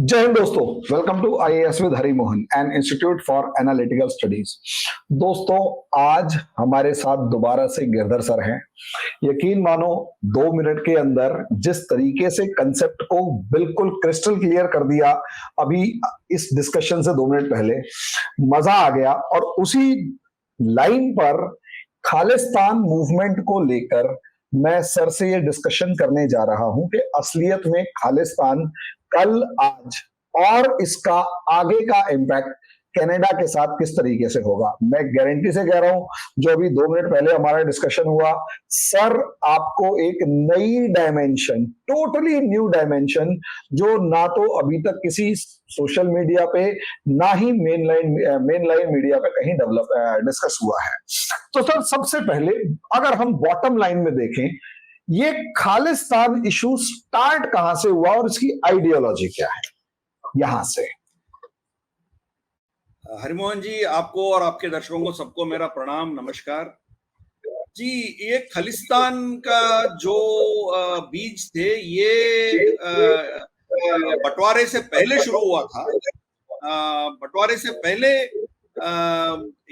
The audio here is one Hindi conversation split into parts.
जय हिंद दोस्तों, welcome to IAS with Hari Mohan and institute for analytical studies. दोस्तों, आज हमारे साथ दोबारा से गिरधर सर हैं। यकीन मानो 2 मिनट के अंदर जिस तरीके से कंसेप्ट को बिल्कुल क्रिस्टल क्लियर कर दिया अभी इस डिस्कशन से 2 मिनट पहले, मजा आ गया। और उसी लाइन पर खालिस्तान मूवमेंट को लेकर मैं सर से ये डिस्कशन करने जा रहा हूं कि असलियत में खालिस्तान कल आज और इसका आगे का इम्पैक्ट कनाडा के साथ किस तरीके से होगा। मैं गारंटी से कह रहा हूं, जो अभी 2 मिनट पहले हमारा डिस्कशन हुआ, सर आपको एक नई डायमेंशन, टोटली न्यू डायमेंशन, जो ना तो अभी तक किसी सोशल मीडिया पे ना ही मेन लाइन मीडिया पे कहीं डिस्कस हुआ है। तो सर, सबसे पहले अगर हम बॉटम लाइन में देखें, ये खालिस्तान इशू स्टार्ट कहां से हुआ और इसकी आइडियोलॉजी क्या है? यहां से हरिमोहन जी, आपको और आपके दर्शकों को सबको मेरा प्रणाम, नमस्कार जी। ये खालिस्तान का जो बीज थे, ये बंटवारे से पहले शुरू हुआ था। बंटवारे से पहले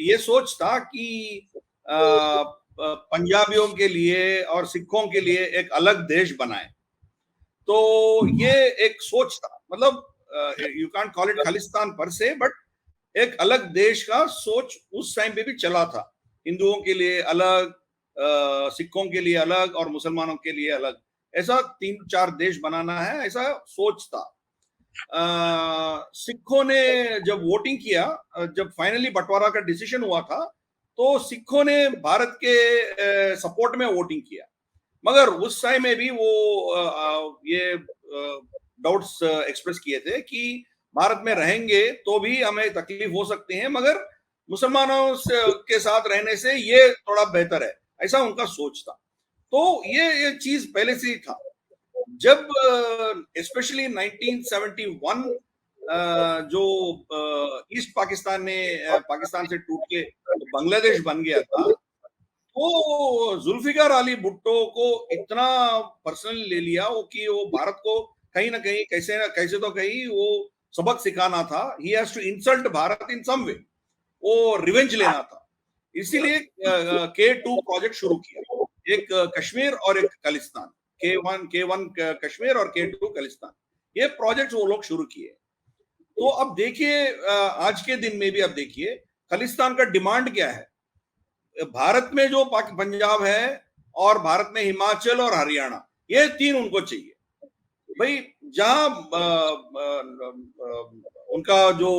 ये सोच था कि पंजाबियों के लिए और सिखों के लिए एक अलग देश बनाए। तो ये एक सोच था, मतलब you can't call it Khalistan पर से, बट एक अलग देश का सोच उस टाइम पे भी चला था। हिंदुओं के लिए अलग, सिखों के लिए अलग और मुसलमानों के लिए अलग, ऐसा 3-4 देश बनाना है, ऐसा सोच था। सिखों ने जब वोटिंग किया, जब फाइनली बंटवारा का डिसीजन हुआ था, तो सिखों ने भारत के सपोर्ट में वोटिंग किया। मगर उस टाइम में भी वो ये डाउट्स एक्सप्रेस किए थे कि भारत में रहेंगे तो भी हमें तकलीफ हो सकती है, मगर मुसलमानों के साथ रहने से ये थोड़ा बेहतर है, ऐसा उनका सोच था। तो ये चीज पहले से ही था। जब स्पेशली 1971 जो ईस्ट पाकिस्तान ने पाकिस्तान से टूट के बांग्लादेश बन गया था, तो जुल्फिकार अली भुट्टो को इतना पर्सनली ले लिया वो कि वो भारत को कहीं ना कहीं कैसे तो कहीं वो सबक सिखाना था। He has to insult Bharat in some way, वो रिवेंज लेना था। इसीलिए K2 प्रोजेक्ट शुरू किया, एक कश्मीर और एक खालिस्तान, K1 कश्मीर और K2 खालिस्तान, ये प्रोजेक्ट वो लोग शुरू किए। तो अब देखिए, आज के दिन में भी अब देखिए खालिस्तान का डिमांड क्या है। भारत में जो पंजाब है और भारत में हिमाचल और हरियाणा, ये 3 उनको चाहिए भाई। जहां उनका जो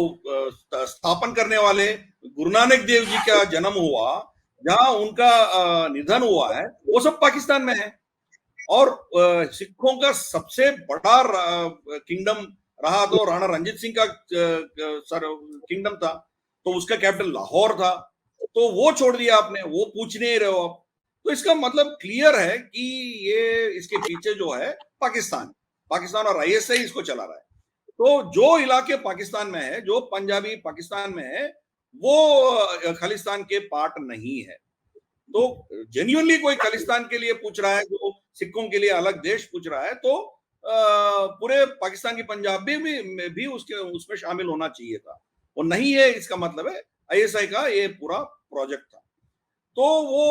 स्थापन करने वाले गुरु नानक देव जी का जन्म हुआ, जहां उनका निधन हुआ है, वो सब पाकिस्तान में है। और सिखों का सबसे बड़ा किंगडम रहा तो राणा रंजीत सिंह का किंगडम था, तो उसका कैपिटल लाहौर था। तो वो छोड़ दिया आपने, वो पूछ नहीं रहे हो आप। तो इसका मतलब क्लियर है कि ये इसके पीछे जो है पाकिस्तान और आईएसआई इसको चला रहा है। तो जो इलाके पाकिस्तान में है, जो पंजाबी पाकिस्तान में है, वो खालिस्तान के पार्ट नहीं है। तो जेन्युइनली कोई खालिस्तान के लिए पूछ रहा है, जो सिखों के लिए अलग देश पूछ रहा है, तो पूरे पाकिस्तान की पंजाबी भी उसमें शामिल होना चाहिए था। वो नहीं है, इसका मतलब है आईएसआई का ये पूरा प्रोजेक्ट था। तो वो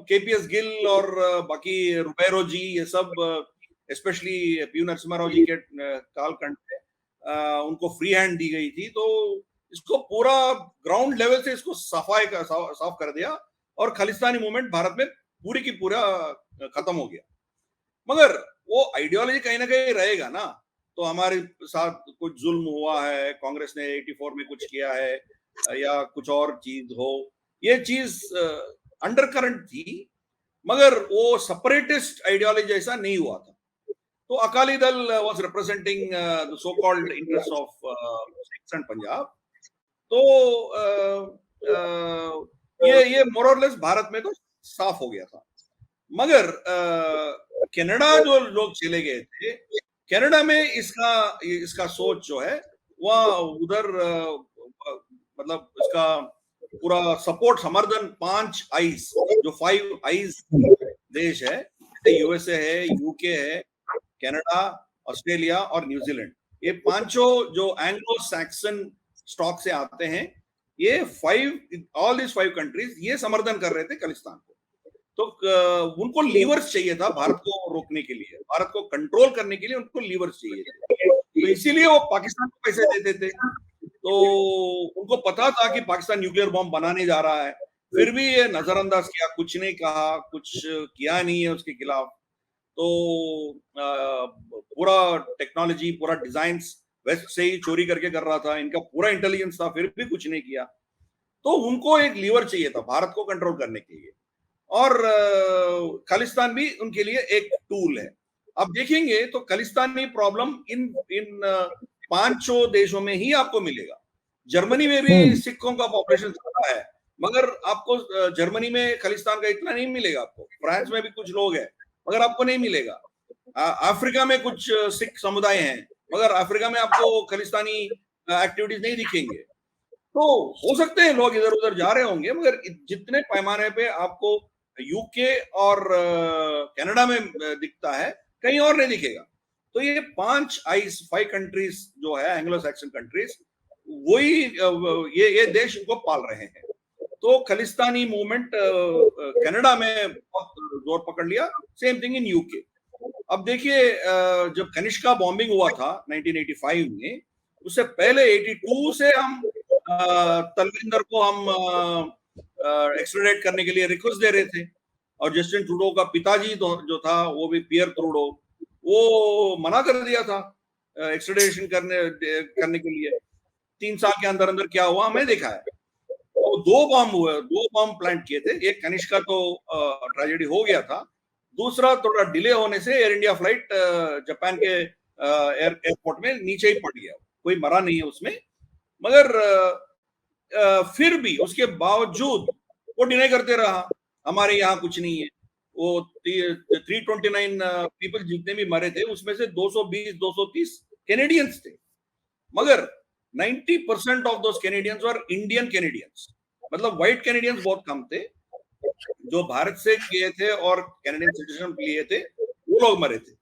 केपीएस गिल और बाकी रुबेरो जी, ये सब स्पेशली पी नरसिम्हा राव जी के कालखंड में उनको फ्री हैंड दी गई थी। तो इसको पूरा ग्राउंड लेवल से इसको साफ कर दिया और खालिस्तानी मूवमेंट भारत में पूरी की पूरा खत्म हो गया। मगर वो आइडियोलॉजी कहीं ना कहीं रहेगा ना। तो हमारे साथ कुछ जुल्म हुआ है, कांग्रेस ने 84 में कुछ किया है, या कुछ और चीज हो, ये चीज अंडर करंट थी, मगर वो सेपरेटिस्ट आइडियोलॉजी जैसा नहीं हुआ था। तो Akali Dal was representing the so called interest of Sikhs and Punjab. तो ये मोर और लेस भारत में तो साफ हो गया था। मगर कनाडा जो लोग चले गए थे, कनाडा में इसका सोच जो है वह उधर मतलब इसका पूरा सपोर्ट, समर्थन 5 आईज, जो 5 आईज देश है, यूएसए है, यूके है, कनाडा, ऑस्ट्रेलिया और न्यूजीलैंड, ये पांचों जो एंग्लो सैक्सन स्टॉक से आते हैं, ये ऑल दिस 5 कंट्रीज ये समर्थन कर रहे थे खालिस्तान को। तो उनको लीवर्स चाहिए था भारत को रोकने के लिए, भारत को कंट्रोल करने के लिए उनको लीवर्स चाहिए थे, तो इसीलिए वो पाकिस्तान को पैसे देते थे। तो उनको पता था कि पाकिस्तान न्यूक्लियर बॉम्ब बनाने जा रहा है, फिर भी ये नजरअंदाज किया, कुछ नहीं कहा, कुछ किया नहीं है उसके खिलाफ। तो पूरा टेक्नोलॉजी, पूरा डिजाइन वेस्ट से ही चोरी करके कर रहा था, इनका पूरा इंटेलिजेंस था, फिर भी कुछ नहीं किया। तो उनको एक लीवर चाहिए था भारत को कंट्रोल करने के लिए, और खालिस्तान भी उनके लिए एक टूल है। अब देखेंगे तो खालिस्तानी प्रॉब्लम इन पांचों देशों में ही आपको मिलेगा। जर्मनी में भी सिखों का पॉपुलेशन ज्यादा है, मगर आपको जर्मनी में खालिस्तान का इतना नहीं मिलेगा। आपको फ्रांस में भी कुछ लोग हैं, मगर आपको नहीं मिलेगा। अफ्रीका में कुछ सिख समुदाय हैं, मगर अफ्रीका में आपको खालिस्तानी एक्टिविटीज नहीं दिखेंगे। तो हो सकते हैं लोग इधर उधर जा रहे होंगे, मगर जितने पैमाने पे आपको यूके और कनाडा में दिखता है, कहीं और नहीं दिखेगा। तो ये 5 कंट्रीज जो है एंग्लो सैक्सन कंट्रीज, वही ये देश इनको पाल रहे हैं। तो खालिस्तानी मूवमेंट कनाडा में बहुत जोर पकड़ लिया, सेम थिंग इन यूके। अब देखिए, जब कनिष्का बॉम्बिंग हुआ था 1985 में, उससे पहले 82 से हम तलविंदर को हम एक्सट्राडेट करने के लिए रिक्वेस्ट दे रहे थे, और जस्टिन ट्रूडो का पिताजी जो था, वो भी पियर ट्रूडो, वो मना कर दिया था एक्सट्राडेशन करने के लिए। 3 साल के अंदर अंदर क्या हुआ हमें देखा है। तो 2 बॉम्ब प्लांट किए थे, एक कनिष्का तो ट्रेजेडी हो गया था, दूसरा थोड़ा डिले होने से एयर इंडिया फ्लाइट जापान के एयरपोर्ट में नीचे ही पड़ गया, कोई मरा नहीं है उसमें। मगर फिर भी उसके बावजूद वो डिनाई करते रहा, हमारे यहाँ कुछ नहीं है। वो 329 पीपल जितने भी मरे थे, उसमें से 220-230 कैनेडियंस थे, मगर 90% of those Canadians were Indian Canadians. मतलब व्हाइट कैनेडियंस बहुत कम थे, जो भारत से गए थे और कैनेडियन सिटीजनशिप लिए थे, वो लोग मरे थे।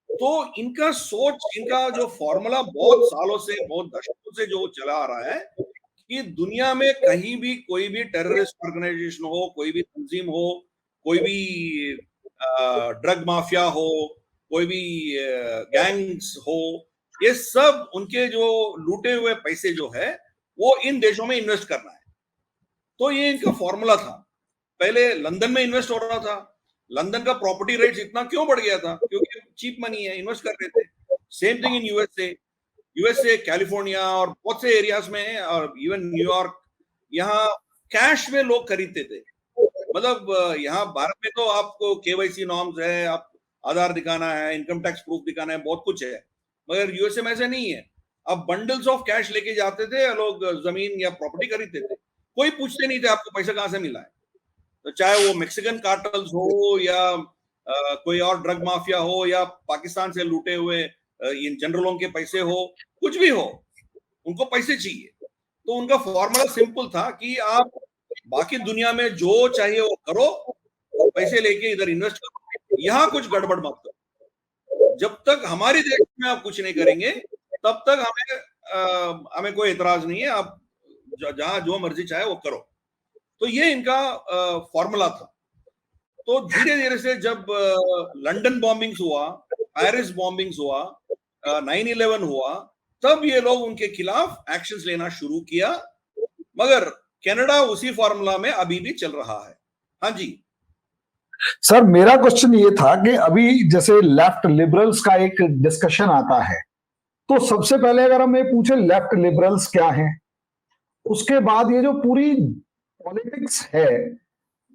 तो इनका सोच, इनका जो फॉर्मूला बहुत सालों से, बहुत दशकों से जो चला आ रहा है कि दुनिया में कहीं भी कोई भी टेररिस्ट ऑर्गेनाइजेशन हो, कोई भी तंजीम हो, कोई भी ड्रग माफिया हो, कोई भी गैंग्स हो, ये सब उनके जो लूटे हुए पैसे जो है वो इन देशों में इन्वेस्ट करना है। तो ये इनका फॉर्मूला था। पहले लंदन में इन्वेस्ट हो रहा था, लंदन का प्रॉपर्टी रेट्स इतना क्यों बढ़ गया था? क्योंकि चीप मनी है, इन्वेस्ट कर रहे थे। Same thing in USA, California और बहुत से एरियाज में, और इवन न्यूयॉर्क, यहाँ कैश में लोग खरीदते थे। मतलब यहाँ भारत में तो आपको केवाईसी नॉर्म्स है, आप आधार दिखाना है, इनकम टैक्स प्रूफ दिखाना है, बहुत कुछ है, मगर यूएसए में ऐसे नहीं है। अब बंडल्स ऑफ कैश लेके जाते थे लोग, जमीन या प्रॉपर्टी खरीदते थे, कोई पूछते नहीं थे आपको पैसा कहाँ से मिला है। तो चाहे वो मेक्सिकन कार्टल्स हो या कोई और ड्रग माफिया हो या पाकिस्तान से लूटे हुए इन जनरलों के पैसे हो, कुछ भी हो, उनको पैसे चाहिए। तो उनका फॉर्मूला सिंपल था कि आप बाकी दुनिया में जो चाहिए वो करो, पैसे लेके इधर इन्वेस्ट करो, यहाँ कुछ गड़बड़ मत करो। जब तक हमारे देश में आप कुछ नहीं करेंगे, तब तक हमें कोई एतराज नहीं है, आप जहां जो मर्जी चाहे वो करो। तो ये इनका फॉर्मूला था। तो धीरे धीरे से जब लंदन बॉम्बिंग्स हुआ, पेरिस बॉम्बिंग्स हुआ, 9/11 हुआ, तब ये लोग उनके खिलाफ एक्शंस लेना शुरू किया। मगर कनाडा उसी फॉर्मूला में अभी भी चल रहा है। हाँ जी सर, मेरा क्वेश्चन ये था कि अभी जैसे लेफ्ट लिबरल्स का एक डिस्कशन आता है, तो सबसे पहले अगर हम ये पूछे लेफ्ट लिबरल्स क्या हैं, उसके बाद ये जो पूरी पॉलिटिक्स है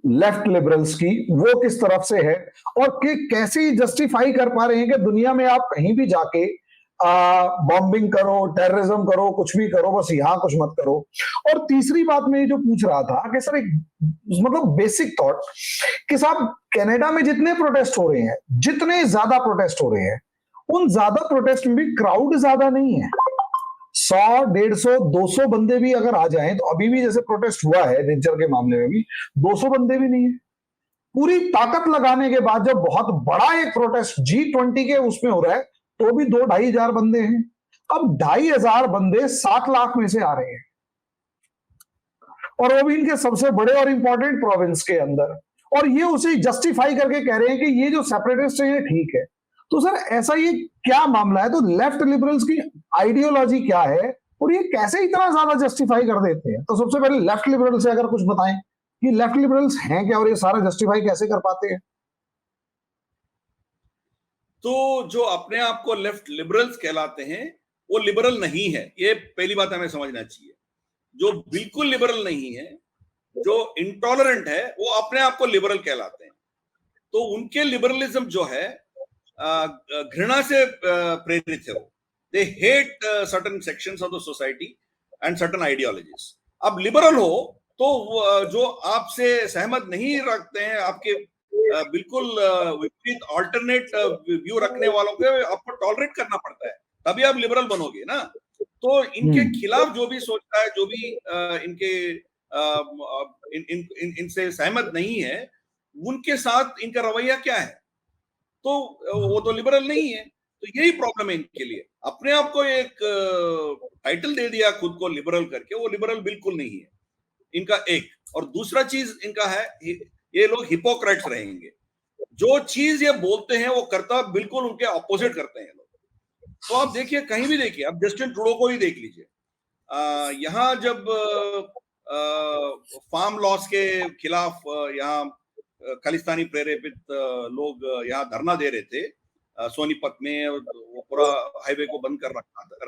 लेफ्ट लिबरल्स की, वो किस तरफ से है, और कि कैसे जस्टिफाई कर पा रहे हैं कि दुनिया में आप कहीं भी जाके बॉम्बिंग करो, टेररिज्म करो, कुछ भी करो, बस यहां कुछ मत करो। और तीसरी बात मैं जो पूछ रहा था कि सर, एक मतलब बेसिक थॉट कि साहब, कनाडा में जितने प्रोटेस्ट हो रहे हैं, जितने ज्यादा प्रोटेस्ट हो रहे हैं, उन ज्यादा प्रोटेस्ट में भी क्राउड ज्यादा नहीं है। 100, 150, 200 बंदे भी अगर आ जाएं, तो अभी भी जैसे प्रोटेस्ट हुआ है रेंजर के मामले में भी 200 बंदे भी नहीं है। पूरी ताकत लगाने के बाद जब बहुत बड़ा एक प्रोटेस्ट G20 के उसमें हो रहा है, तो भी 2-2.5 हजार बंदे हैं। अब 2,500 बंदे 7 लाख में से आ रहे हैं, और वो भी इनके सबसे बड़े और इंपॉर्टेंट प्रोविंस के अंदर, और ये उसे जस्टिफाई करके कह रहे हैं कि ये जो सेपरेटिस्ट है ये ठीक है। तो सर ऐसा ये क्या मामला है? तो लेफ्ट लिबरल्स की आइडियोलॉजी क्या है और ये कैसे इतना ज्यादा जस्टिफाई कर देते हैं? तो सबसे पहले लेफ्ट लिबरल से अगर कुछ बताएं कि लेफ्ट लिबरल्स हैं क्या और ये सारा जस्टिफाई कैसे कर पाते हैं? तो जो अपने आप को लेफ्ट लिबरल्स कहलाते हैं वो लिबरल नहीं है, ये पहली बात हमें समझना चाहिए। जो बिल्कुल लिबरल नहीं है, जो इंटॉलरेंट है, वो अपने आप को लिबरल कहलाते हैं। तो उनके लिबरलिज्म जो है घृणा से प्रेरित है। वो they hate certain sections of the society and certain ideologies. अब लिबरल हो तो जो आपसे सहमत नहीं रखते हैं, आपके बिल्कुल विपरीत ऑल्टरनेट व्यू रखने वालों को आपको टॉलरेट करना पड़ता है, तभी आप लिबरल बनोगे ना। तो इनके खिलाफ जो भी सोचता है, जो भी इनके इनसे सहमत नहीं है, उनके साथ इनका रवैया क्या है? तो वो तो लिबरल नहीं है। तो यही प्रॉब्लम है इनके लिए। अपने आप को एक टाइटल दे दिया खुद को लिबरल करके, वो लिबरल बिल्कुल नहीं है इनका एक। और दूसरा चीज इनका है, ये लोग हिपोक्रेट्स रहेंगे। जो चीज ये बोलते हैं वो करता बिल्कुल उनके ऑपोजिट करते हैं लोग। तो आप देखिए, कहीं भी देखिए, आप जस्टिन ट्रूडो को ही देख लीजिए। यहाँ जब फार्म लॉस के खिलाफ यहाँ खालिस्तानी प्रेरेपित लोग यहाँ धरना दे रहे थे सोनीपत में, वो पूरा हाईवे को बंद कर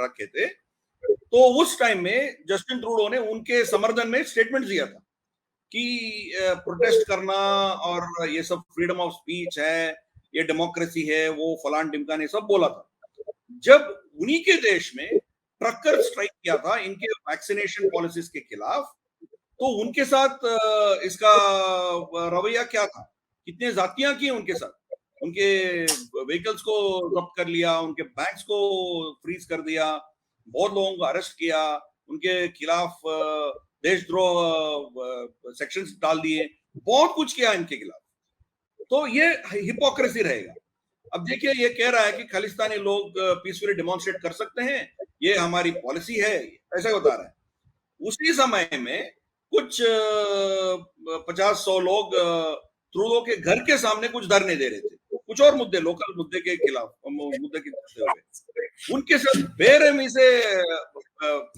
रखे थे, तो उस टाइम में जस्टिन ट्रूडो ने उनके समर्थन में स्टेटमेंट दिया था कि प्रोटेस्ट करना और ये सब फ्रीडम ऑफ स्पीच है, ये डेमोक्रेसी है, वो फलान ढिमका ने सब बोला था। जब उन्हीं के देश में ट्रकर स्ट्राइक किया था इनके वैक्सीनेशन पॉलिसीज के खिलाफ, तो उनके साथ इसका रवैया क्या था? कितने जातियां की उनके साथ, उनके व्हीकल्स को जब्त कर लिया, उनके बैंक्स को फ्रीज कर दिया, बहुत लोगों को अरेस्ट किया, उनके खिलाफ देशद्रोह सेक्शंस डाल दिए, बहुत कुछ किया इनके खिलाफ। तो ये हिपोक्रेसी रहेगा। अब देखिए, ये कह रहा है कि खालिस्तानी लोग पीसफुली डेमोन्स्ट्रेट कर सकते हैं, ये हमारी पॉलिसी है, ऐसा बता रहा है। उसी समय में कुछ 50-100 लोग ट्रूडो के घर के सामने कुछ धरने दे रहे थे, कुछ और मुद्दे, लोकल मुद्दे के खिलाफ, मुद्दे के करते हुए उनके साथ बेरहमी से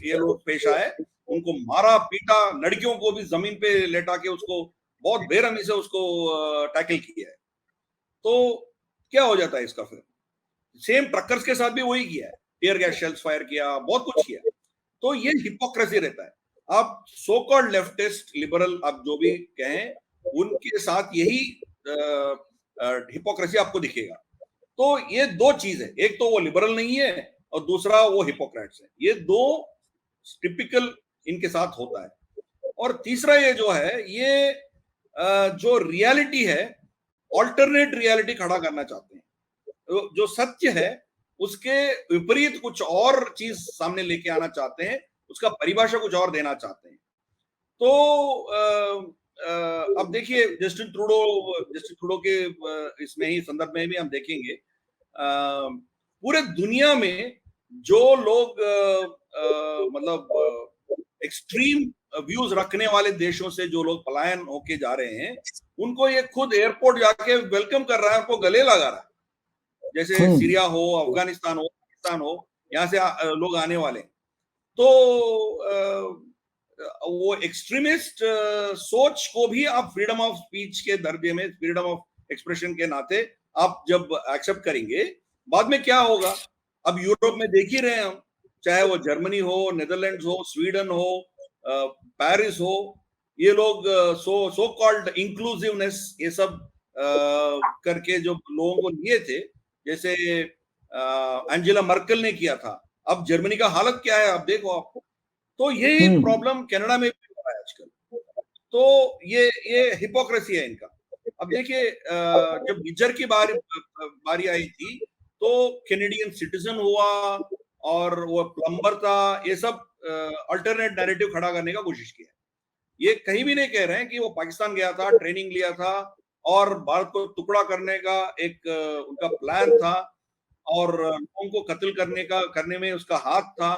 ये लोग पेश आए, उनको मारा पीटा, लड़कियों को भी जमीन पे लेटा के उसको बहुत बेरहमी से उसको टैकल किया है। तो क्या हो जाता है इसका? फिर सेम ट्रकर्स के साथ भी वही किया है, टीयर गैस शेल्स फायर किया, बहुत कुछ किया। तो ये हिपोक्रेसी रहता है। आप सो कॉल्ड लेफ्टिस्ट लिबरल आप जो भी कहें, उनके साथ यही हिपोक्रेसी आपको दिखेगा। तो ये दो चीज है, एक तो वो लिबरल नहीं है और दूसरा वो हिपोक्रेट्स है। ये दो टिपिकल इनके साथ होता है। और तीसरा ये जो है, ये जो रियलिटी है, ऑल्टरनेट रियलिटी खड़ा करना चाहते हैं। जो सत्य है उसके विपरीत कुछ और चीज सामने लेके आना चाहते हैं, उसका परिभाषा कुछ और देना चाहते हैं। तो अब देखिए, जस्टिन ट्रूडो के इसमें ही संदर्भ में भी हम देखेंगे, पूरे दुनिया में जो लोग मतलब एक्सट्रीम व्यूज रखने वाले देशों से जो लोग पलायन होके जा रहे हैं, उनको ये खुद एयरपोर्ट जाके वेलकम कर रहा है, उनको गले लगा रहा है। जैसे सीरिया हो, अफगानिस्तान हो, पाकिस्तान हो, यहाँ से लोग आने वाले। तो वो एक्सट्रीमिस्ट सोच को भी आप फ्रीडम ऑफ स्पीच के दर्जे में, फ्रीडम ऑफ एक्सप्रेशन के नाते आप जब एक्सेप्ट करेंगे, बाद में क्या होगा? अब यूरोप में देख ही रहे हैं हम, चाहे वो जर्मनी हो, नीदरलैंड्स हो, स्वीडन हो, पेरिस हो, ये लोग सो कॉल्ड इंक्लूसिवनेस, ये सब करके जो लोगों को लिए थे, जैसे एंजेला मर्केल ने किया था। अब जर्मनी का हालत क्या है, अब देखो आप। तो यही प्रॉब्लम कनाडा में भी हो रहा है आजकल। तो ये हिपोक्रेसी है इनका। अब देखिए, जब निज्जर की बारी आई थी, तो कैनेडियन सिटीजन हुआ और वो प्लम्बर था, ये सब अल्टरनेट नैरेटिव खड़ा करने का कोशिश किया। ये कहीं भी नहीं कह रहे हैं कि वो पाकिस्तान गया था, ट्रेनिंग लिया था और भारत को टुकड़ा करने का एक उनका प्लान था। और लोगों को कत्ल करने में उसका हाथ था।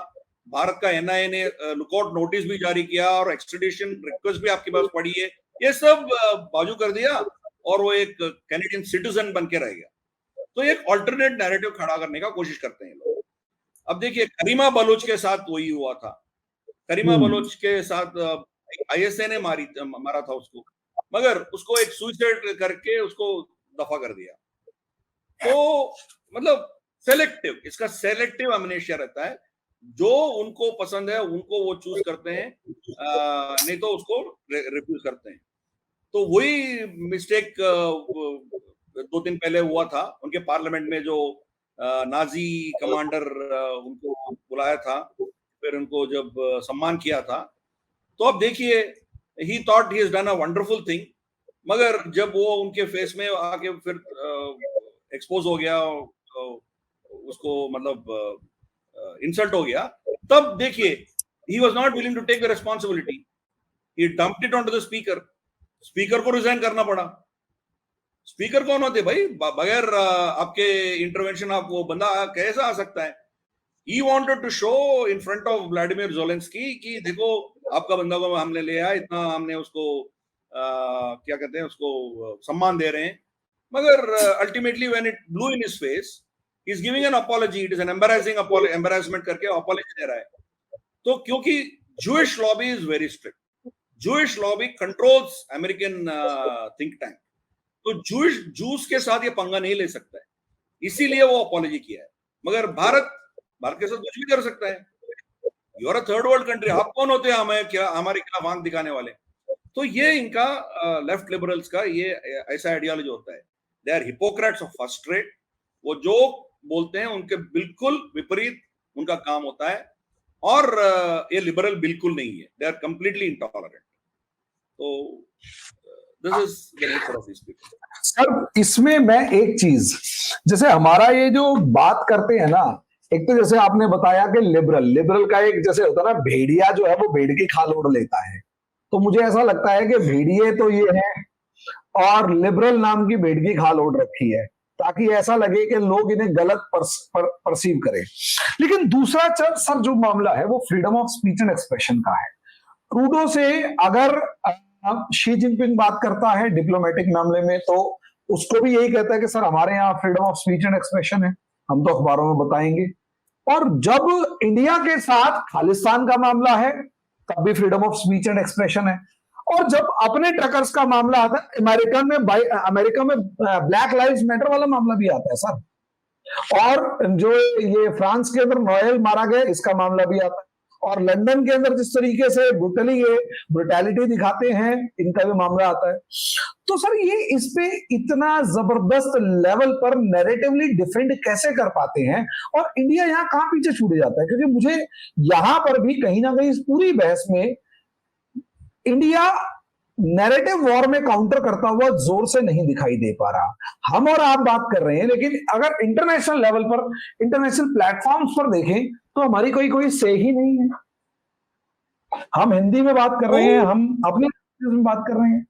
भारत का एनआईए ने लुकआउट नोटिस भी जारी किया और एक्सट्रेडिशन रिक्वेस्ट भी आपके पास पड़ी है। ये सब बाजू कर दिया और वो एक कैनेडियन सिटीजन बन के रह गया। तो एक ऑल्टरनेट नैरेटिव खड़ा करने का कोशिश करते हैं लोग। अब देखिए करीमा बलोच के साथ वही हुआ था। करीमा बलोच के साथ आईएसए ने मारा था उसको, मगर उसको एक सुसाइड करके उसको दफा कर दिया। तो मतलब सेलेक्टिव, इसका सेलेक्टिव अमनेशिया रहता है। जो उनको पसंद है उनको वो चूज करते हैं, नहीं तो उसको रिफ्यूज करते हैं। तो वही मिस्टेक 2 दिन पहले हुआ था उनके पार्लियामेंट में, जो नाजी कमांडर उनको बुलाया था, फिर उनको जब सम्मान किया था। तो अब देखिए, ही thought he has done a wonderful thing, मगर जब वो उनके फेस में आके फिर एक्सपोज हो गया, उसको मतलब इंसल्ट हो गया, तब देखिए he was not willing to take the responsibility, he dumped it on to the speaker. Speaker को रिजाइन करना पड़ा। स्पीकर कौन होते भाई? बगैर आपके इंटरवेंशन आप वो बंदा कैसा आ सकता है? He wanted to show in front of Vladimir Zelensky कि देखो आपका बंदा को हमने ले आया, इतना हमने उसको क्या कहते हैं, उसको सम्मान दे रहे हैं, मगर ultimately when it blue in his face, he is giving an apology, it is an embarrassment करके अपॉलजी दे रहा है। तो क्योंकि Jewish lobby is very strict, Jewish lobby controls American think tank, तो जूस के साथ ये पंगा नहीं ले सकता है, इसीलिए वो अपॉलजी किया है। मगर भारत के साथ कुछ भी कर सकता है। You are a third world country, आप कौन होते हैं हमारे खिलाफ आंख दिखाने वाले? तो ये इनका लेफ्ट लिबरल्स का ये ऐसा आइडियोलॉजी होता है। They are hypocrites of first rate. वो जो बोलते हैं उनके बिल्कुल विपरीत उनका काम होता है, और ये लिबरल बिल्कुल नहीं है, दे आर कंप्लीटली इंटॉलरेंट। तो this is the nature of this people. Sir इसमें मैं एक चीज, जैसे हमारा ये जो बात करते हैं ना, एक तो जैसे आपने बताया कि लिबरल का एक जैसे होता है ना, भेड़िया जो है वो भेड़ की खाल ओढ़ लेता है, तो मुझे ऐसा लगता है कि भेड़िए तो ये है और लिबरल नाम की भेड़ की खाल ओढ़ रखी है, ताकि ऐसा लगे कि लोग इन्हें गलत परसीव करें। लेकिन दूसरा सर जो मामला है वो freedom of speech and expression का है। ट्रूडो से अगर शी जिनपिंग बात करता है डिप्लोमेटिक मामले में, तो उसको भी यही कहता है कि सर हमारे यहाँ freedom of speech and expression है, हम तो अखबारों में बताएंगे। और जब इंडिया के साथ खालिस्तान का मामला है तब भी freedom of speech and expression है। और जब अपने ट्रकर्स का मामला आता है, अमेरिका में ब्लैक लाइव्स मैटर वाला मामला भी आता है सर, और जो ये फ्रांस के अंदर नोएल मारा गया इसका मामला भी आता है, और लंदन के अंदर जिस तरीके से ब्रुटैलिटी दिखाते हैं इनका भी मामला आता है। तो सर ये इस पे इतना जबरदस्त लेवल पर नैरेटिवली डिफेंड कैसे कर पाते हैं, और इंडिया यहाँ कहां पीछे छूट जाता है? क्योंकि मुझे यहां पर भी कहीं ना कहीं इस पूरी बहस में इंडिया नैरेटिव वॉर में काउंटर करता हुआ जोर से नहीं दिखाई दे पा रहा। हम और आप बात कर रहे हैं, लेकिन अगर इंटरनेशनल लेवल पर, इंटरनेशनल प्लेटफॉर्म्स पर देखें तो हमारी कोई से ही नहीं है। हम हिंदी में बात कर रहे हैं, हम अपनी में बात कर रहे हैं,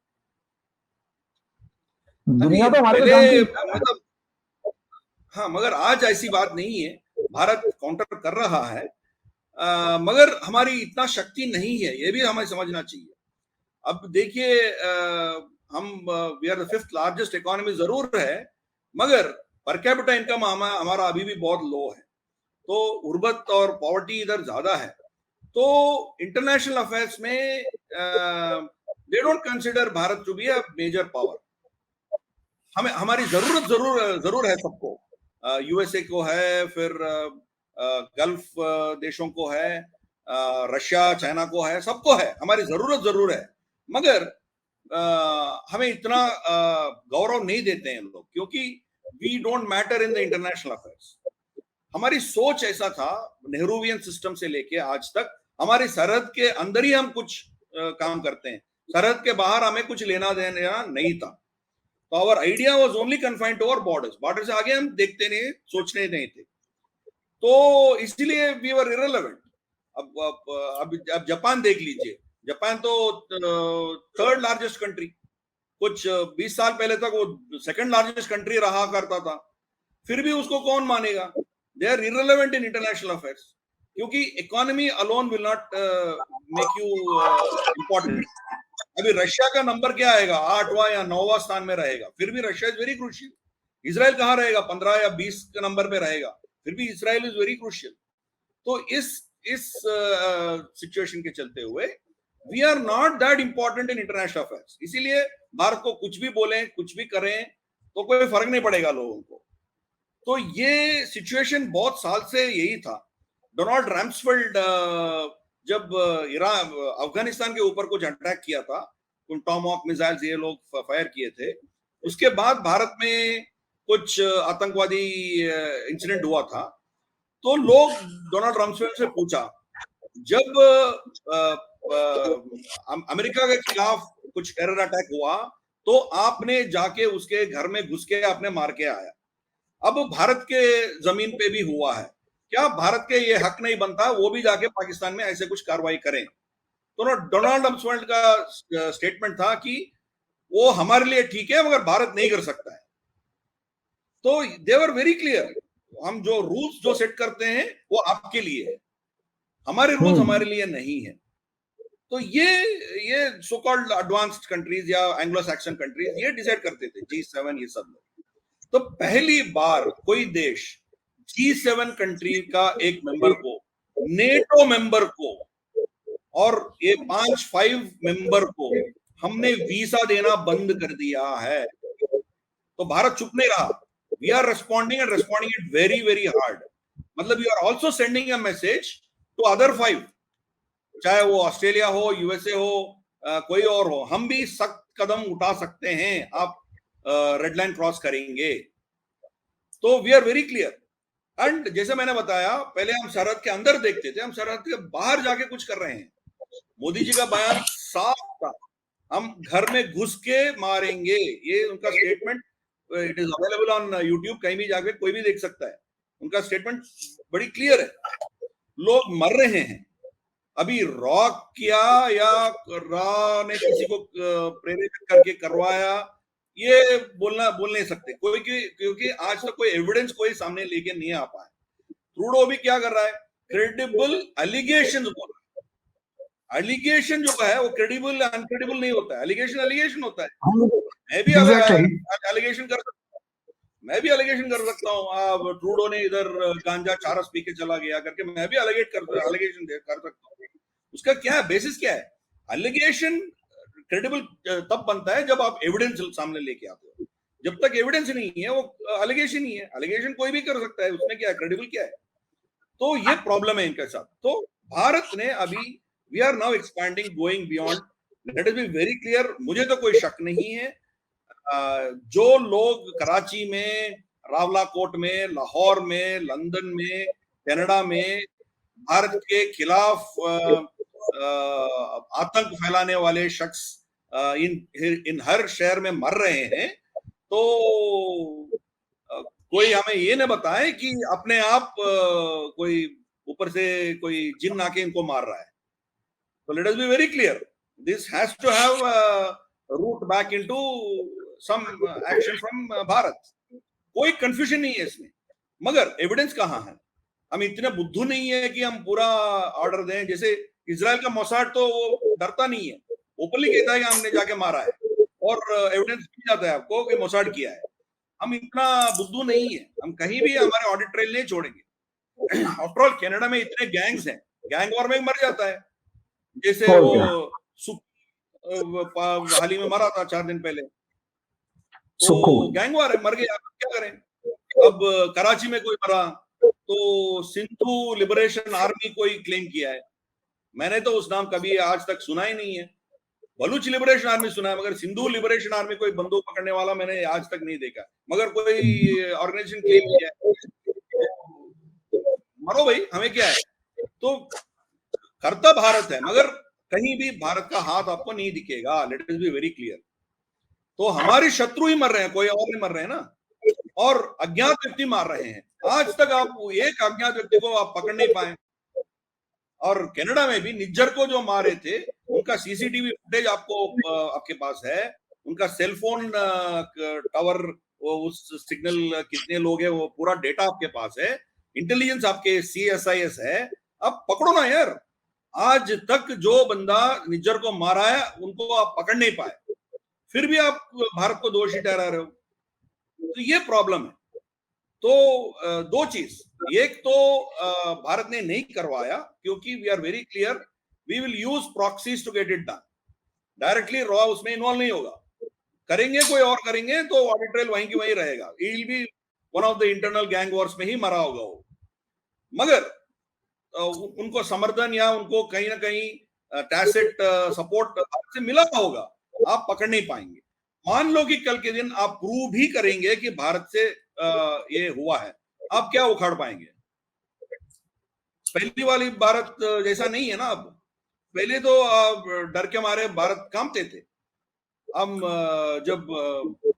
दुनिया तो हमारे को जानती है। मतलब हाँ, मगर आज ऐसी बात नहीं है, भारत काउंटर कर रहा है, मगर हमारी इतना शक्ति नहीं है, ये भी हमें समझना चाहिए। अब देखिए, हम we are the 5th largest economy जरूर है, मगर पर कैपिटा इनकम हमारा अभी भी बहुत लो है, तो गुर्बत और पॉवर्टी इधर ज्यादा है। तो इंटरनेशनल अफेयर्स में they don't consider Bharat to be a major power. हमें हमारी जरूर है सबको, यूएसए को है, फिर गल्फ देशों को है, रशिया चाइना को है, सबको है, हमारी जरूर है, मगर हमें इतना गौरव नहीं देते हैं लोग, क्योंकि we don't matter in the international affairs. हमारी सोच ऐसा था नेहरूवियन सिस्टम से लेके आज तक, हमारी सरहद के अंदर ही हम कुछ काम करते हैं, सरहद के बाहर हमें कुछ लेना देना नहीं था। तो our idea was only confined to our border से आगे हम देखते नहीं, सोचने नहीं थे, तो इसलिए वी वर इररिलेवेंट। अब जापान देख लीजिए, जापान तो 3rd लार्जेस्ट कंट्री, कुछ 20 साल पहले तक वो 2nd लार्जेस्ट कंट्री रहा करता था, फिर भी उसको कौन मानेगा? They are irrelevant in international affairs, क्योंकि economy alone will not make you important. अभी रशिया का नंबर क्या आएगा, 8वां या 9वां स्थान में रहेगा, फिर भी Russia is very crucial. Israel कहां रहेगा, 15 या 20 के नंबर पे रहेगा, फिर भी इसराइल इज वेरी क्रूशियल। तो इस सिचुएशन के चलते हुए we are not that important in international affairs. इसीलिए भारत को कुछ भी बोलें, कुछ भी करें, तो कोई फर्क नहीं पड़ेगा लोगों को। तो ये सिचुएशन बहुत साल से यही था। डोनाल्ड रैम्सफेल्ड जब ईरान अफगानिस्तान के ऊपर कुछ अटैक किया था, टॉमहॉक मिसाइल्स ये लोग फायर किए थे, उसके बाद भारत में कुछ आतंकवादी इंसिडेंट हुआ था। तो लोग डोनाल्ड रम्सफेल्ड से पूछा, जब अमेरिका के खिलाफ कुछ टेरर अटैक हुआ तो आपने जाके उसके घर में घुस के आपने मार के आया, अब भारत के जमीन पे भी हुआ है, क्या भारत के ये हक नहीं बनता वो भी जाके पाकिस्तान में ऐसे कुछ कार्रवाई करें? तो डोनाल्ड रम्सफेल्ड का स्टेटमेंट था कि वो हमारे लिए ठीक है मगर भारत नहीं कर सकता है। तो दे वर वेरी क्लियर, हम जो रूल्स जो सेट करते हैं वो आपके लिए है, हमारे रूल्स हमारे लिए नहीं है। तो ये सो कॉल्ड एडवांस्ड कंट्रीज या एंग्लो सैक्सन कंट्रीज ये डिसाइड करते थे, G7 ये सब लोग। तो पहली बार कोई देश G7 कंट्री का एक मेंबर को, नेटो मेंबर को और ये 5 मेंबर को हमने वीजा देना बंद कर दिया है। तो भारत चुप नहीं रहा, we are responding and responding it very very hard. मतलब you are also sending a message to other 5, चाहे वो ऑस्ट्रेलिया हो, यूएसए हो, कोई और हो, हम भी सख्त कदम उठा सकते हैं, आप रेड लाइन क्रॉस करेंगे। तो we are very clear. And जैसे मैंने बताया, पहले हम सरहद के अंदर देखते थे, हम सरहद के बाहर जाके कुछ कर रहे हैं। मोदी जी का बयान साफ था, हम घर में घुस के मारेंगे, ये उनका statement, it is available on YouTube, कहीं भी जाके कोई भी देख सकता है। उनका स्टेटमेंट बड़ी क्लियर है, लोग मर रहे हैं। अभी रॉ किया या रॉ ने किसी को प्रेरित करके करवाया, ये बोल नहीं सकते कोई, क्योंकि आज तक कोई एविडेंस कोई सामने लेके नहीं आ पाया। ट्रूडो भी क्या कर रहा है, क्रेडिबल एलिगेशन बोल रहा है। एलिगेशन जो है वो क्रेडिबल अनक्रेडिबल नहीं होता है, एलिगेशन होता है। मैं भी एलिगेशन कर सकता हूँ, मैं भी एलिगेशन कर सकता हूँ, अब ट्रूडो ने इधर गांजा चारस पी के चला गया करके मैं भी एलिगेशन कर सकता हूँ। उसका क्या बेसिस क्या है? एलिगेशन क्रेडिबल तब बनता है जब आप एविडेंस सामने लेके आते हो। जब तक एविडेंस नहीं है वो एलिगेशन ही है। एलिगेशन कोई भी कर सकता है, उसमें क्या है, क्रेडिबल क्या है? तो ये प्रॉब्लम है इनके साथ। तो भारत ने अभी, we are now expanding, going beyond, let us be very clear, मुझे तो कोई शक नहीं है, जो लोग कराची में, रावलाकोट में, लाहौर में, लंदन में, कनाडा में भारत के खिलाफ आतंक फैलाने वाले शख्स इन हर शहर में मर रहे हैं, तो कोई हमें ये न बताए कि अपने आप कोई ऊपर से कोई जिन आके इनको मार रहा है। तो let us be very clear, this has to have root back into some action from Bharat. कोई कंफ्यूजन नहीं है इसमें, मगर एविडेंस कहां है? हम इतने बुद्धू नहीं है कि हम पूरा ऑर्डर दें। जैसे इजराइल का मोसाड तो वो डरता नहीं है, ओपनली कहता है कि हमने जाके मारा है, और एविडेंस मिल जाता है आपको कि मोसाड किया है। हम इतना बुद्धू नहीं है, हम कहीं भी हमारे ऑडिट ट्रेल नहीं छोड़ेंगे। आफ्टर ऑल कनाडा में इतने गैंग्स हैं, गैंग वॉर में मर जाता है, जैसे वो हाल ही में मरा था 4 दिन पहले, तो गैंग वॉर है, मर गया, क्या करें? अब कराची में कोई मरा तो सिंधु लिबरेशन आर्मी कोई क्लेम किया है, मैंने तो उस नाम कभी आज तक सुना ही नहीं है। बलूच लिबरेशन आर्मी सुना है, मगर सिंधु लिबरेशन आर्मी कोई बंदूक पकड़ने वाला मैंने आज तक नहीं देखा, मगर कोई ऑर्गेनाइजेशन क्लेम किया है। मरो भाई, हमें क्या है? तो करता भारत है, मगर कहीं भी भारत का हाथ आपको नहीं दिखेगा, late us be very clear. तो हमारे शत्रु ही मर रहे हैं, कोई और नहीं मर रहे हैं ना, और अज्ञात व्यक्ति मार रहे हैं। आज तक आप एक अज्ञात व्यक्ति को आप पकड़ नहीं पाए। और कनाडा में भी निज्जर को जो मारे थे, उनका सीसीटीवी फुटेज आपको आपके पास है, उनका सेलफोन टावर वो उस सिग्नल कितने लोग हैं, वो पूरा डेटा आपके पास है, इंटेलिजेंस आपके CSIS है, आप पकड़ो ना यार। आज तक जो बंदा निज्जर को मारा है उनको आप पकड़ नहीं पाए, फिर भी आप भारत को दोषी ठहरा रहे हो। तो ये प्रॉब्लम है। तो दो चीज, एक तो भारत ने नहीं करवाया क्योंकि we are very clear, we will use proxies to get it done. Directly रॉ उसमें इन्वॉल्व नहीं होगा, करेंगे कोई और करेंगे तो ऑडिट ट्रेल वहीं की वहीं रहेगा, he will be one of the internal gang Wars में ही मरा होगा वो। मगर उनको समर्थन या उनको कहीं ना कहीं टैसिट सपोर्ट से मिला होगा, आप पकड़ नहीं पाएंगे। मान लो कि कल के दिन आप प्रूव भी करेंगे कि भारत से ये हुआ है, आप क्या उखाड़ पाएंगे? पहली वाली भारत जैसा नहीं है ना अब। पहले तो डर के मारे भारत कांपते थे। हम जब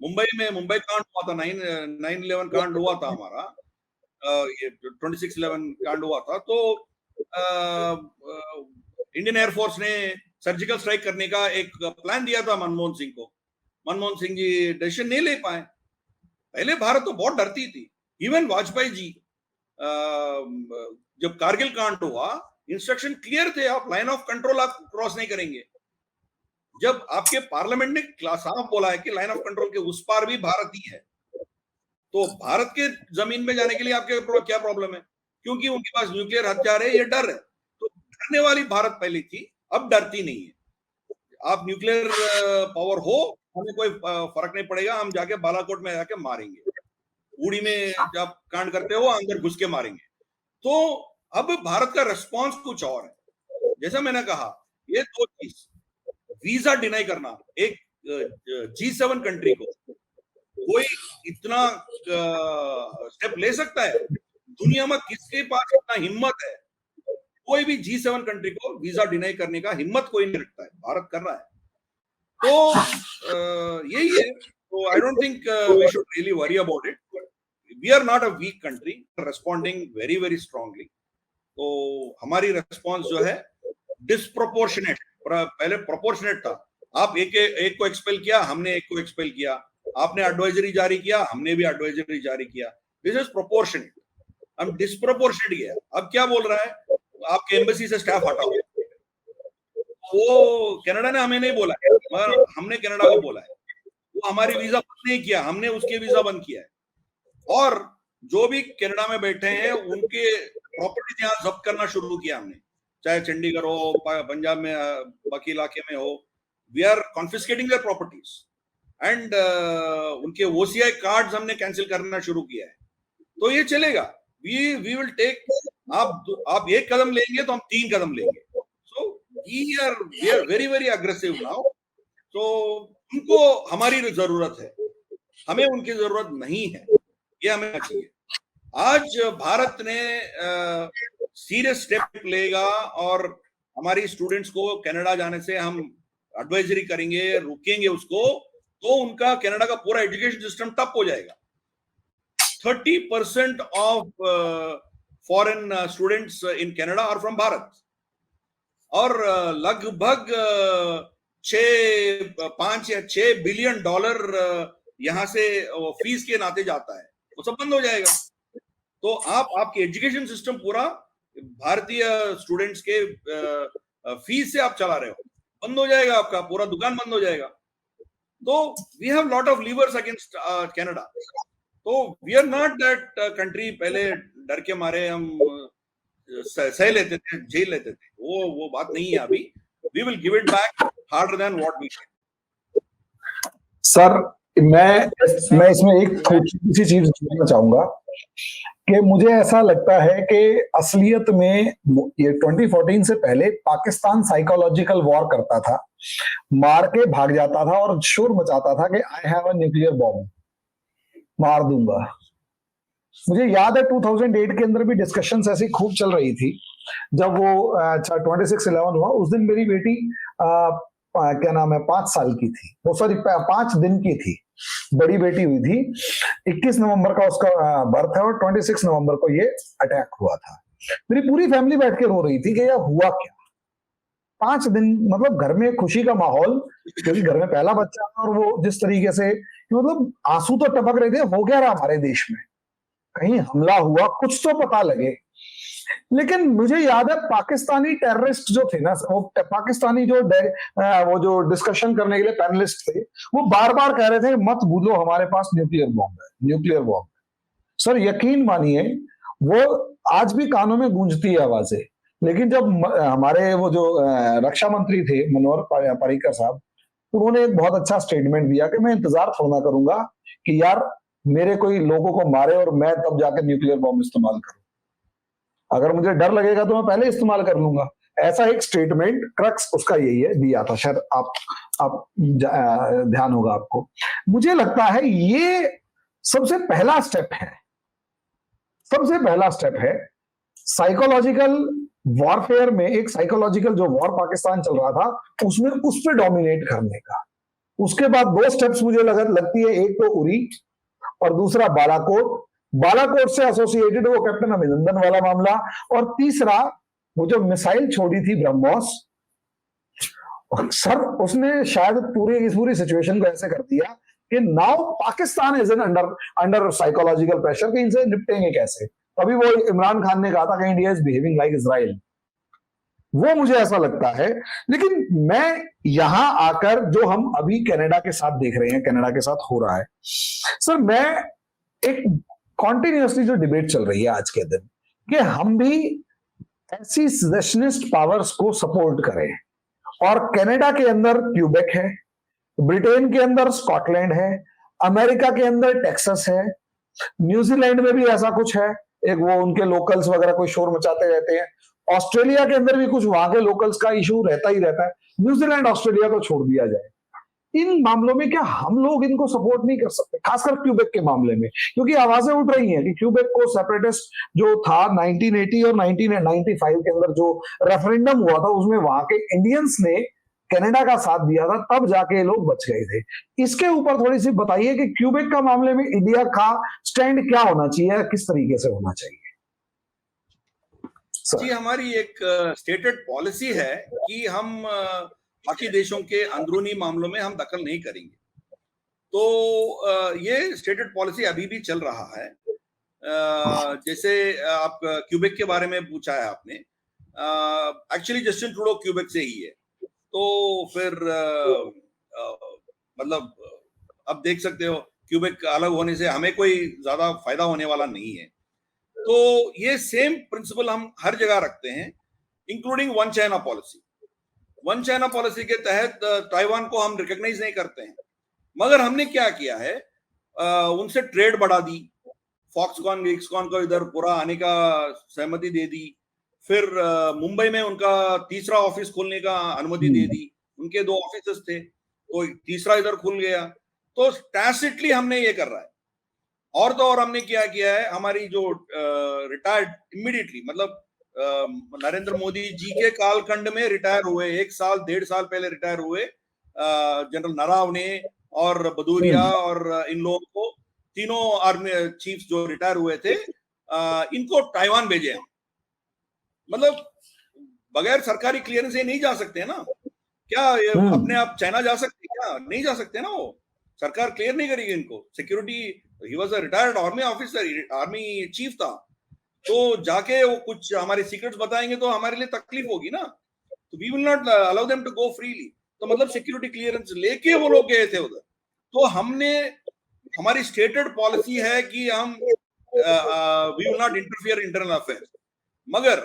मुंबई में मुंबई कांड हुआ था, 9/11 कांड हुआ था हमारा, ये 26/11 कांड हुआ था, तो इंडियन एयरफोर्स ने सर्जिकल स्ट्राइक करने का एक प्लान दिया था मनमोहन सिंह को। मनमोहन सिंह जी डिसीजन नहीं ले पाए। पहले भारत तो बहुत डरती थी। इवन वाजपेयी जी, जब कारगिल कांड हुआ, इंस्ट्रक्शन क्लियर थे, आप लाइन ऑफ कंट्रोल आप क्रॉस नहीं करेंगे। जब आपके पार्लियामेंट ने साफ बोला है कि लाइन ऑफ कंट्रोल के उस पार भी भारत ही है, तो भारत के जमीन में जाने के लिए आपके क्या प्रॉब्लम है? क्योंकि उनके पास न्यूक्लियर हथियार है, ये डर है। तो डरने वाली भारत पहले थी, अब डरती नहीं है। आप न्यूक्लियर पावर हो, हमें कोई फर्क नहीं पड़ेगा, हम जाके बालाकोट में जाके मारेंगे, उड़ी में जब कांड करते हो अंदर घुस के मारेंगे। तो अब भारत का रिस्पॉन्स कुछ और है। जैसा मैंने कहा, ये दो चीज, वीजा डिनाई करना, एक G7 कंट्री को कोई इतना स्टेप ले सकता है? दुनिया में किसके पास इतना हिम्मत है? कोई भी G7 कंट्री को वीजा डिनाई करने का हिम्मत कोई नहीं रखता है, भारत कर रहा है। तो यही है। तो I don't think we should really worry about it. We are not a weak country, responding very very strongly. तो हमारी रेस्पॉन्स जो है डिस्प्रोपोर्शनेट, पहले प्रोपोर्शनेट था। आप एक को एक्सपेल किया, हमने एक को एक्सपेल किया, आपने एडवाइजरी जारी किया, हमने भी एडवाइजरी जारी किया। This is proportionate. हम डिस्प्रोपोर्शनेट गया। अब क्या बोल रहा है, आपके एम्बेसी से स्टाफ हटाओ। वो कनाडा ने हमें नहीं बोला है, मगर हमने कनाडा को बोला है। वो हमारी वीजा बंद नहीं किया, हमने उसके वीजा बंद किया है। और जो भी कनाडा में बैठे हैं उनके प्रॉपर्टी यहाँ जब्त करना शुरू किया हमने, चाहे चंडीगढ़ हो, पंजाब में, बाकी इलाके में हो। We are confiscating their properties and उनके OCI कार्ड्स हमने कैंसिल करना शुरू किया है। तो ये चलेगा। वी विल टेक, आप एक कदम लेंगे तो हम 3 कदम लेंगे। So we are very very aggressive now. तो उनको हमारी जरूरत है, हमें उनकी जरूरत नहीं है, ये हमें चाहिए। आज भारत ने सीरियस स्टेप लेगा और हमारी स्टूडेंट्स को कनाडा जाने से हम एडवाइजरी करेंगे, रुकेंगे उसको, तो उनका कनाडा का पूरा एजुकेशन सिस्टम ठप हो जाएगा। 30% of foreign students in Canada are from Bharat, और लगभग 5 या 6 बिलियन डॉलर यहां से फीस के नाते जाता है, वो सब बंद हो जाएगा। तो आपकी एजुकेशन सिस्टम पूरा भारतीय स्टूडेंट्स के फीस से आप चला रहे हो, बंद हो जाएगा, आपका पूरा दुकान बंद हो जाएगा। तो we have lot of levers against Canada. तो we are not that country, पहले डर के मारे हम सह लेते थे, झेल लेते थे, वो बात नहीं है अभी। We will give it back harder than what we can. Sir, मैं इसमें एक छोटी सी चीज जोड़ना चाहूंगा कि मुझे ऐसा लगता है कि असलियत में ये 2014 से पहले पाकिस्तान साइकोलॉजिकल वॉर करता था, मार के भाग जाता था और शोर मचाता था कि I have a nuclear bomb, मार दूंगा। मुझे याद है 2008 के अंदर भी डिस्कशंस ऐसी खूब चल रही थी। जब वो 26/11 हुआ, उस दिन मेरी बेटी क्या नाम है 5 साल की थी, वो सॉरी 5 दिन की थी, बड़ी बेटी हुई थी। 21 नवंबर का उसका बर्थ है और 26 नवंबर को ये अटैक हुआ था। मेरी पूरी फैमिली बैठ के रो रही थी कि यह हुआ क्या। 5 दिन, मतलब घर में खुशी का माहौल, क्योंकि घर में पहला बच्चा और वो जिस तरीके से मतलब आंसू तो टपक रहे थे, हो क्या रहा हमारे देश में, कहीं हमला हुआ, कुछ तो पता लगे। लेकिन मुझे याद है पाकिस्तानी टेररिस्ट जो थे ना, वो पाकिस्तानी वो जो डिस्कशन करने के लिए पैनलिस्ट थे, वो बार बार कह रहे थे मत भूलो हमारे पास न्यूक्लियर बॉम्ब है, न्यूक्लियर बॉम्ब। सर यकीन मानिए वो आज भी कानों में गूंजती है आवाजें। लेकिन जब हमारे वो जो रक्षा मंत्री थे मनोहर पर्रिकर साहब, उन्होंने एक बहुत अच्छा स्टेटमेंट दिया कि मैं इंतजार थोड़ा करूंगा कि यार मेरे कोई लोगों को मारे और मैं तब जाकर न्यूक्लियर बॉम्ब इस्तेमाल करूं, अगर मुझे डर लगेगा तो मैं पहले इस्तेमाल कर लूंगा। ऐसा एक स्टेटमेंट क्रक्स उसका यही है, दिया था, शायद आप ध्यान होगा आपको। मुझे लगता है ये सबसे पहला स्टेप है, सबसे पहला स्टेप है साइकोलॉजिकल वॉरफेयर में। एक साइकोलॉजिकल जो वॉर पाकिस्तान चल रहा था उसमें उस पर डोमिनेट करने का। उसके बाद दो स्टेप्स मुझे लगती है, एक तो उरी और दूसरा बालाकोट। बालाकोट से एसोसिएटेड वो कैप्टन अभिनंदन वाला मामला, और तीसरा वो जो मिसाइल छोड़ी थी ब्रह्मोस। सर उसने शायद पूरी सिचुएशन को ऐसे कर दिया कि now Pakistan is under psychological pressure कि इनसे निपटेंगे कैसे। तभी वो इमरान खान ने कहा था कि India is behaving like Israel, वो मुझे ऐसा लगता है। लेकिन मैं यहां आकर जो हम अभी कनाडा के साथ देख रहे हैं, कनाडा के साथ हो रहा है, सर मैं एक कॉन्टिन्यूसली जो डिबेट चल रही है आज के दिन कि हम भी ऐसी सेसेशनिस्ट पावर्स को सपोर्ट करें। और कनाडा के अंदर क्यूबेक है, ब्रिटेन के अंदर स्कॉटलैंड है, अमेरिका के अंदर टेक्सास है, न्यूजीलैंड में भी ऐसा कुछ है, एक वो उनके लोकल्स वगैरह कोई शोर मचाते रहते हैं। ऑस्ट्रेलिया के अंदर भी कुछ वहां के लोकल्स का इशू रहता ही रहता है। न्यूजीलैंड ऑस्ट्रेलिया को छोड़ दिया जाए, इन मामलों में क्या हम लोग इनको सपोर्ट नहीं कर सकते, खासकर क्यूबेक के मामले में? क्योंकि आवाजें उठ रही हैं कि क्यूबेक को सेपरेटिस्ट जो था 1980 और 1995 के अंदर जो रेफरेंडम हुआ था उसमें वहां के इंडियंस ने कनाडा का साथ दिया था, तब जाके लोग बच गए थे। इसके ऊपर थोड़ी सी बताइए कि क्यूबेक का मामले में इंडिया का स्टैंड क्या होना चाहिए, किस तरीके से होना चाहिए? जी, हमारी एक स्टेटेड पॉलिसी है कि हम बाकी देशों के अंदरूनी मामलों में हम दखल नहीं करेंगे। तो ये स्टेटेड पॉलिसी अभी भी चल रहा है। जैसे आप क्यूबेक के बारे में पूछा है आपने, एक्चुअली जस्टिन ट्रूडो क्यूबेक से ही है, तो फिर मतलब अब देख सकते हो क्यूबेक अलग होने से हमें कोई ज्यादा फायदा होने वाला नहीं है। तो ये सेम प्रिंसिपल हम हर जगह रखते हैं, including one China policy. One China policy के तहत ताइवान को हम रिकॉग्नाइज नहीं करते हैं, मगर हमने क्या किया है, उनसे ट्रेड बढ़ा दी, फॉक्सकॉन गिक्सकॉन को इधर पूरा आने का सहमति दे दी, फिर मुंबई में उनका तीसरा ऑफिस खोलने का अनुमति दे दी। उनके 2 ऑफिस थे, तो तीसरा इधर खुल गया। तो टैसिटली हमने ये कर रहा है। और तो और हमने क्या किया है, हमारी जो रिटायर्ड इमीडिएटली, मतलब नरेंद्र मोदी जी के कालखंड में रिटायर हुए, 1 साल 1.5 साल पहले रिटायर हुए जनरल नरावने और भदौरिया और इन लोगों को, तीनों आर्मी चीफ्स जो रिटायर हुए थे, इनको ताइवान भेजे हम। मतलब बगैर सरकारी क्लियरेंस से नहीं जा सकते ना। क्या ये अपने आप चाइना जा सकते, क्या नहीं जा सकते ना, वो सरकार क्लियर नहीं करेगी इनको security. He was a retired army officer, army chief था, तो जाके वो कुछ हमारे सीक्रेट्स बताएंगे तो हमारे लिए तकलीफ होगी ना। तो we will not allow them to go freely. तो मतलब सिक्योरिटी क्लियरेंस लेके वो लोग गए थे उधर। तो हमने, हमारी स्टेटेड पॉलिसी है कि हम we will not interfere internal affairs, मगर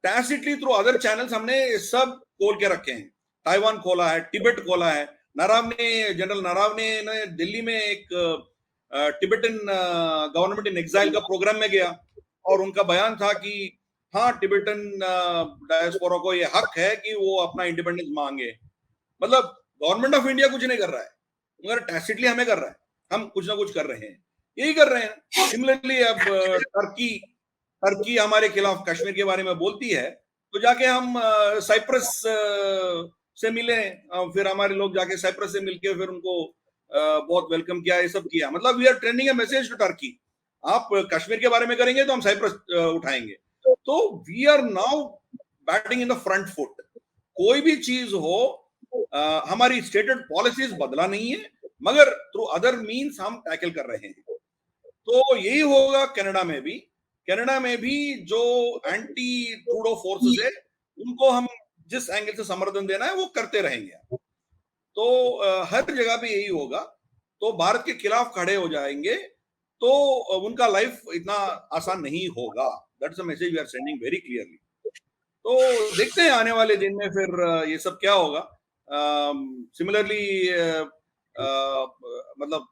टैसिटली थ्रू अदर चैनल्स हमने सब खोल के रखे हैं। ताइवान खोला है, तिब्बत खोला है। जनरल नरावने ने दिल्ली में एक टिबेटन गवर्नमेंट इन एग्जाइल का प्रोग्राम में गया, और उनका बयान था कि हाँ, टिबेटन डायस्पोरा को ये हक है कि वो अपना इंडिपेंडेंस मांगे। मतलब गवर्नमेंट ऑफ इंडिया कुछ नहीं कर रहा है, मगर टैसिटली हमें कर रहा है, हम कुछ ना कुछ कर रहे हैं, यही कर रहे हैं। सिमिलरली अब टर्की हमारे खिलाफ कश्मीर के बारे में बोलती है, तो जाके हम साइप्रस से मिले, फिर हमारे लोग जाके साइप्रस से मिलके फिर उनको बहुत वेलकम किया, ये सब किया। मतलब we are trending a message to Turkey, आप कश्मीर के बारे में करेंगे तो हम साइप्रस उठाएंगे। तो we are now batting in the front foot. कोई भी चीज हो, हमारी स्टेटेड पॉलिसीज बदला नहीं है, मगर थ्रू अदर मीन्स हम टैकल कर रहे हैं। तो यही होगा कनाडा में भी। कनाडा में भी जो एंटी ट्रूडो फोर्सेस है उनको हम जिस एंगल से समर्थन देना है वो करते रहेंगे। तो हर जगह पे यही होगा। तो भारत के खिलाफ खड़े हो जाएंगे तो उनका लाइफ इतना आसान नहीं होगा। That's a message we are sending very clearly. तो देखते हैं आने वाले दिन में फिर ये सब क्या होगा। सिमिलरली मतलब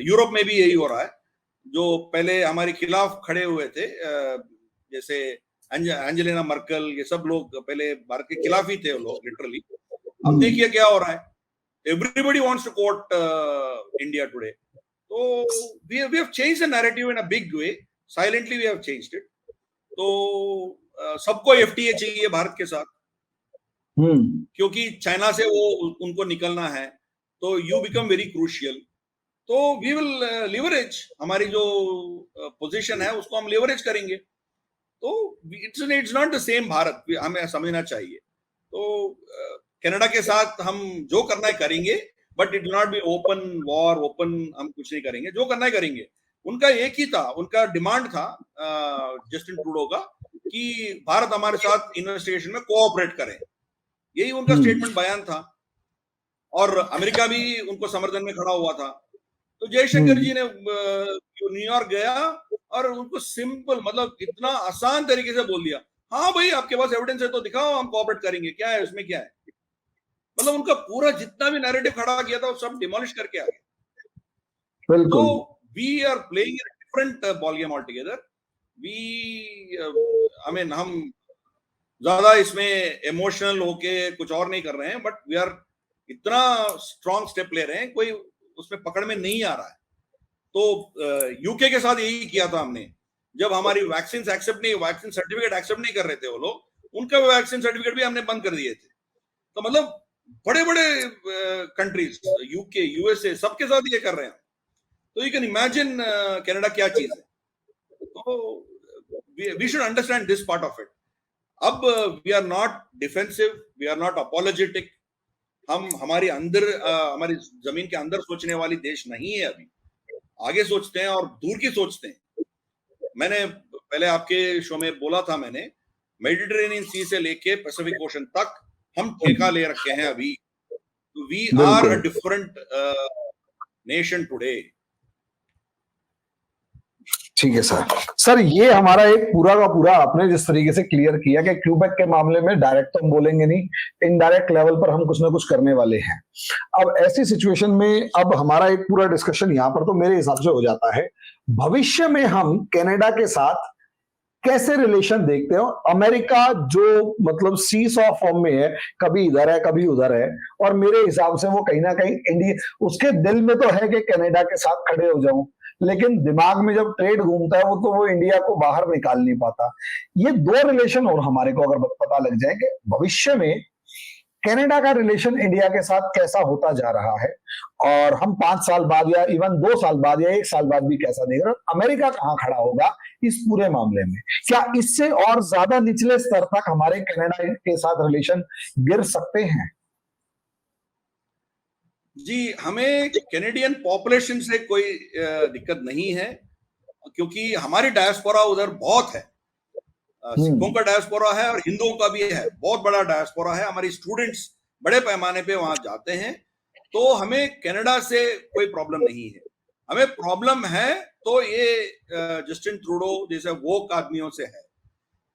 यूरोप में भी यही हो रहा है। जो पहले हमारे खिलाफ खड़े हुए थे जैसे एंजेलिना मर्कल, ये सब लोग पहले भारत के खिलाफ ही थे वो लोग लिटरली। अब देखिए क्या हो रहा है। Everybody wants to quote India today. So we have changed the narrative in a big way. Silently we have changed it. तो सबको FTA चाहिए भारत के साथ, क्योंकि चाइना से वो उनको निकलना है। तो यू बिकम वेरी क्रूशियल। तो वी विल लिवरेज, हमारी जो पोजीशन है उसको हम लिवरेज करेंगे। तो it's not the same Bharat, हमें समझना चाहिए। तो कनाडा के साथ हम जो करना है करेंगे, but it will not be open war, open हम कुछ नहीं करेंगे। जो करना है करेंगे। उनका एक ही था, उनका डिमांड था जस्टिन ट्रूडो का कि भारत हमारे साथ इन्वेस्टिगेशन में कोऑपरेट करे। यही उनका स्टेटमेंट बयान था। और अमेरिका भी उनको समर्थन में खड़ा हुआ था। तो जयशंकर जी ने न्यूयॉर्क गया और उनको सिंपल, मतलब इतना आसान तरीके से बोल दिया, हाँ भाई आपके पास एविडेंस है तो दिखाओ, हम कोऑपरेट करेंगे, क्या है उसमें, क्या है। मतलब उनका पूरा जितना भी नैरेटिव खड़ा किया था वो सब डिमोलिश करके आ गया। तो we are playing different ball game all together. हम ज्यादा इसमें इमोशनल होके कुछ और नहीं कर रहे हैं, बट वी आर इतना स्ट्रॉन्ग स्टेप ले रहे हैं, कोई उसमें पकड़ में नहीं आ रहा है। तो यूके के साथ यही किया था हमने, जब हमारी वैक्सीन सर्टिफिकेट एक्सेप्ट नहीं कर रहे थे वो लोग, उनका वैक्सीन सर्टिफिकेट भी हमने बंद कर दिए थे। तो मतलब बड़े बड़े कंट्रीज, यूके, यूएसए, सबके साथ ये कर रहे हैं। तो यू कैन इमेजिन कनाडा क्या चीज है। तो we should understand this part of it. अब we are not defensive, we are not apologetic. हम हमारी अंदर हमारी जमीन के अंदर सोचने वाली देश नहीं है। अभी आगे सोचते हैं और दूर की सोचते हैं। मैंने पहले आपके शो में बोला था, मैंने मेडिटेरेनियन सी से लेके पैसिफिक ओशन तक हम ठेका ले रखे हैं अभी। We are a different nation today. ठीक है सर, ये हमारा एक पूरा का पूरा आपने जिस तरीके से क्लियर किया कि क्यूबेक के मामले में डायरेक्ट तो हम बोलेंगे नहीं, इनडायरेक्ट लेवल पर हम कुछ ना कुछ करने वाले हैं। अब ऐसी सिचुएशन में अब हमारा एक पूरा डिस्कशन यहाँ पर तो मेरे हिसाब से हो जाता है, भविष्य में हम कनाडा के साथ कैसे रिलेशन देखते हो। अमेरिका जो मतलब सीस ऑफ फॉर्म में है, कभी इधर है कभी उधर है, और मेरे हिसाब से वो कहीं ना कहीं इंडिया, उसके दिल में तो है कि कनाडा के साथ खड़े हो जाऊं, लेकिन दिमाग में जब ट्रेड घूमता है वो इंडिया को बाहर निकाल नहीं पाता। ये दो रिलेशन और हमारे को अगर पता लग जाए कि भविष्य में कनाडा का रिलेशन इंडिया के साथ कैसा होता जा रहा है, और हम 5 साल बाद या इवन 2 साल बाद या 1 साल बाद भी कैसा देख रहे हैं, अमेरिका कहां खड़ा होगा इस पूरे मामले में, क्या इससे और ज्यादा निचले स्तर तक हमारे कनाडा के साथ रिलेशन गिर सकते हैं? जी, हमें कैनेडियन पॉपुलेशन से कोई दिक्कत नहीं है, क्योंकि हमारी डायस्पोरा उधर बहुत है। सिखों का डायस्पोरा है और हिंदुओं का भी है, बहुत बड़ा डायस्पोरा है। हमारी स्टूडेंट्स बड़े पैमाने पे वहां जाते हैं। तो हमें कनाडा से कोई प्रॉब्लम नहीं है। हमें प्रॉब्लम है तो ये जस्टिन ट्रूडो जैसे वोक आदमियों से है।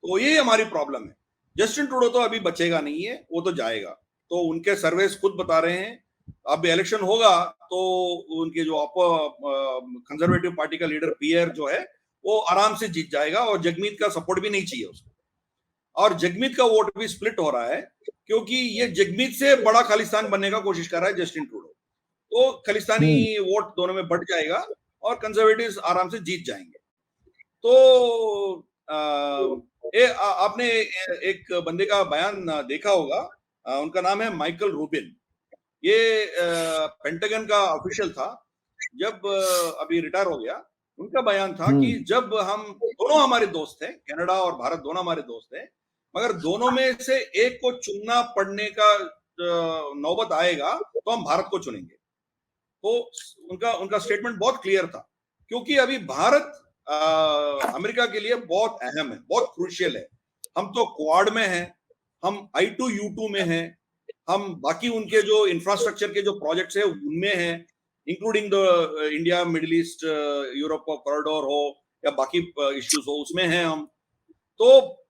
तो ये हमारी प्रॉब्लम है। जस्टिन ट्रूडो तो अभी बचेगा नहीं है, वो तो जाएगा। तो उनके सर्वेस खुद बता रहे हैं, अब इलेक्शन होगा तो उनके जो कंजर्वेटिव पार्टी का लीडर पीयर जो है वो आराम से जीत जाएगा, और जगमीत का सपोर्ट भी नहीं चाहिए उसको। और जगमीत का वोट भी स्प्लिट हो रहा है, क्योंकि ये जगमीत से बड़ा खालिस्तान बनने का कोशिश कर रहा है जस्टिन ट्रूडो। तो खालिस्तानी वोट दोनों में बढ़ जाएगा और कंजर्वेटिव्स आराम से जीत जाएंगे। तो आपने एक बंदे का बयान देखा होगा, उनका नाम है माइकल रूबिन। ये पेंटागन का ऑफिशियल था, जब अभी रिटायर हो गया। उनका बयान था कि जब हम दोनों हमारे दोस्त हैं, कनाडा और भारत दोनों हमारे दोस्त हैं, मगर दोनों में से एक को चुनना पड़ने का नौबत आएगा तो हम भारत को चुनेंगे। तो उनका उनका स्टेटमेंट बहुत क्लियर था, क्योंकि अभी भारत अमेरिका के लिए बहुत अहम है, बहुत क्रूशियल है। हम तो क्वाड में हैं, हम I2U2 में हैं, हम बाकी उनके जो इंफ्रास्ट्रक्चर के जो प्रोजेक्ट्स है उनमें हैं, including the India middle east Europe corridor हो या बाकी इश्यूज हो, उसमें हैं हम। तो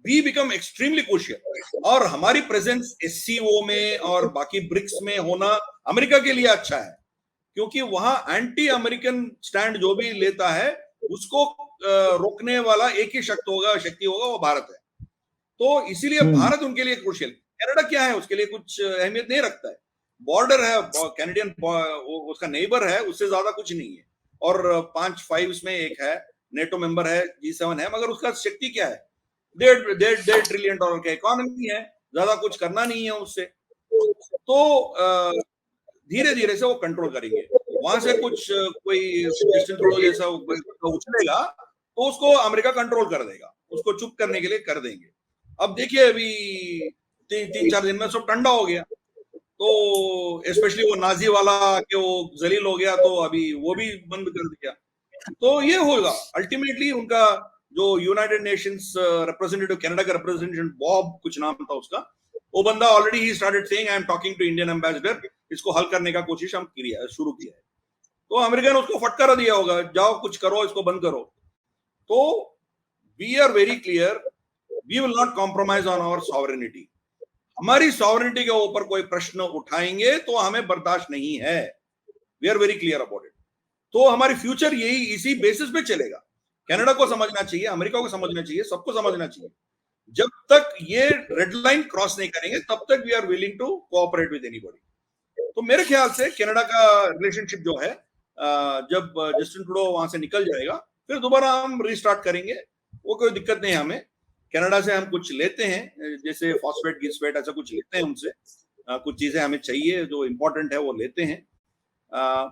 वी बिकम एक्सट्रीमली क्रूशियल, और हमारी प्रेजेंस SCO में और बाकी ब्रिक्स में होना अमेरिका के लिए अच्छा है, क्योंकि वहां एंटी अमेरिकन स्टैंड जो भी लेता है उसको रोकने वाला एक ही शक्ति होगा, वो भारत है। तो इसीलिए भारत उनके लिए क्रूशियल। कनाडा क्या है, उसके लिए कुछ अहमियत नहीं रखता है, बॉर्डर है, कैनेडियन उसका नेबर है, उससे ज्यादा कुछ नहीं है। और 5 में एक है, नेटो मेंबर है, G7 है, मगर उसका शक्ति क्या है, $1.5 ट्रिलियन का इकोनॉमी है, ज्यादा कुछ करना नहीं है उससे। तो धीरे धीरे से वो कंट्रोल करेंगे, वहां से कुछ कोई जस्टिन ट्रूडो जैसा उछलेगा तो उसको अमेरिका कंट्रोल कर देगा, उसको चुप करने के लिए कर देंगे। अब देखिए अभी 3-4 दिन में सब ठंडा हो गया, तो स्पेशली वो नाजी वाला कि वो जलील हो गया, तो अभी वो भी बंद कर दिया। तो ये होगा अल्टीमेटली उनका जो यूनाइटेड नेशंस रिप्रेजेंटेटिव, कनाडा का रिप्रेजेंटेटिव बॉब कुछ नाम था उसका, वो बंदा ऑलरेडी ही started saying I am talking to Indian ambassador, इसको हल करने का कोशिश हम शुरू किया है। तो अमेरिका ने उसको फटकारा दिया होगा, जाओ कुछ करो, इसको बंद करो। तो we are very clear, we will not compromise on our sovereignty. हमारी सॉवरेनिटी के ऊपर कोई प्रश्न उठाएंगे तो हमें बर्दाश्त नहीं है, we are very clear about it. तो हमारी फ्यूचर यही इसी बेसिस पे चलेगा। कनाडा को समझना चाहिए, अमेरिका को समझना चाहिए, सबको समझना चाहिए, जब तक ये रेड लाइन क्रॉस नहीं करेंगे तब तक we are willing to cooperate with anybody. तो मेरे ख्याल से कनाडा का रिलेशनशिप जो है, जब जस्टिन ट्रूडो वहां से निकल जाएगा फिर दोबारा हम रिस्टार्ट करेंगे, वो कोई दिक्कत नहीं है हमें। कनाडा से हम कुछ लेते हैं, जैसे फॉस्फेट गिस्फेट ऐसा कुछ लेते हैं उनसे, कुछ चीजें हमें चाहिए जो इंपॉर्टेंट है वो लेते हैं,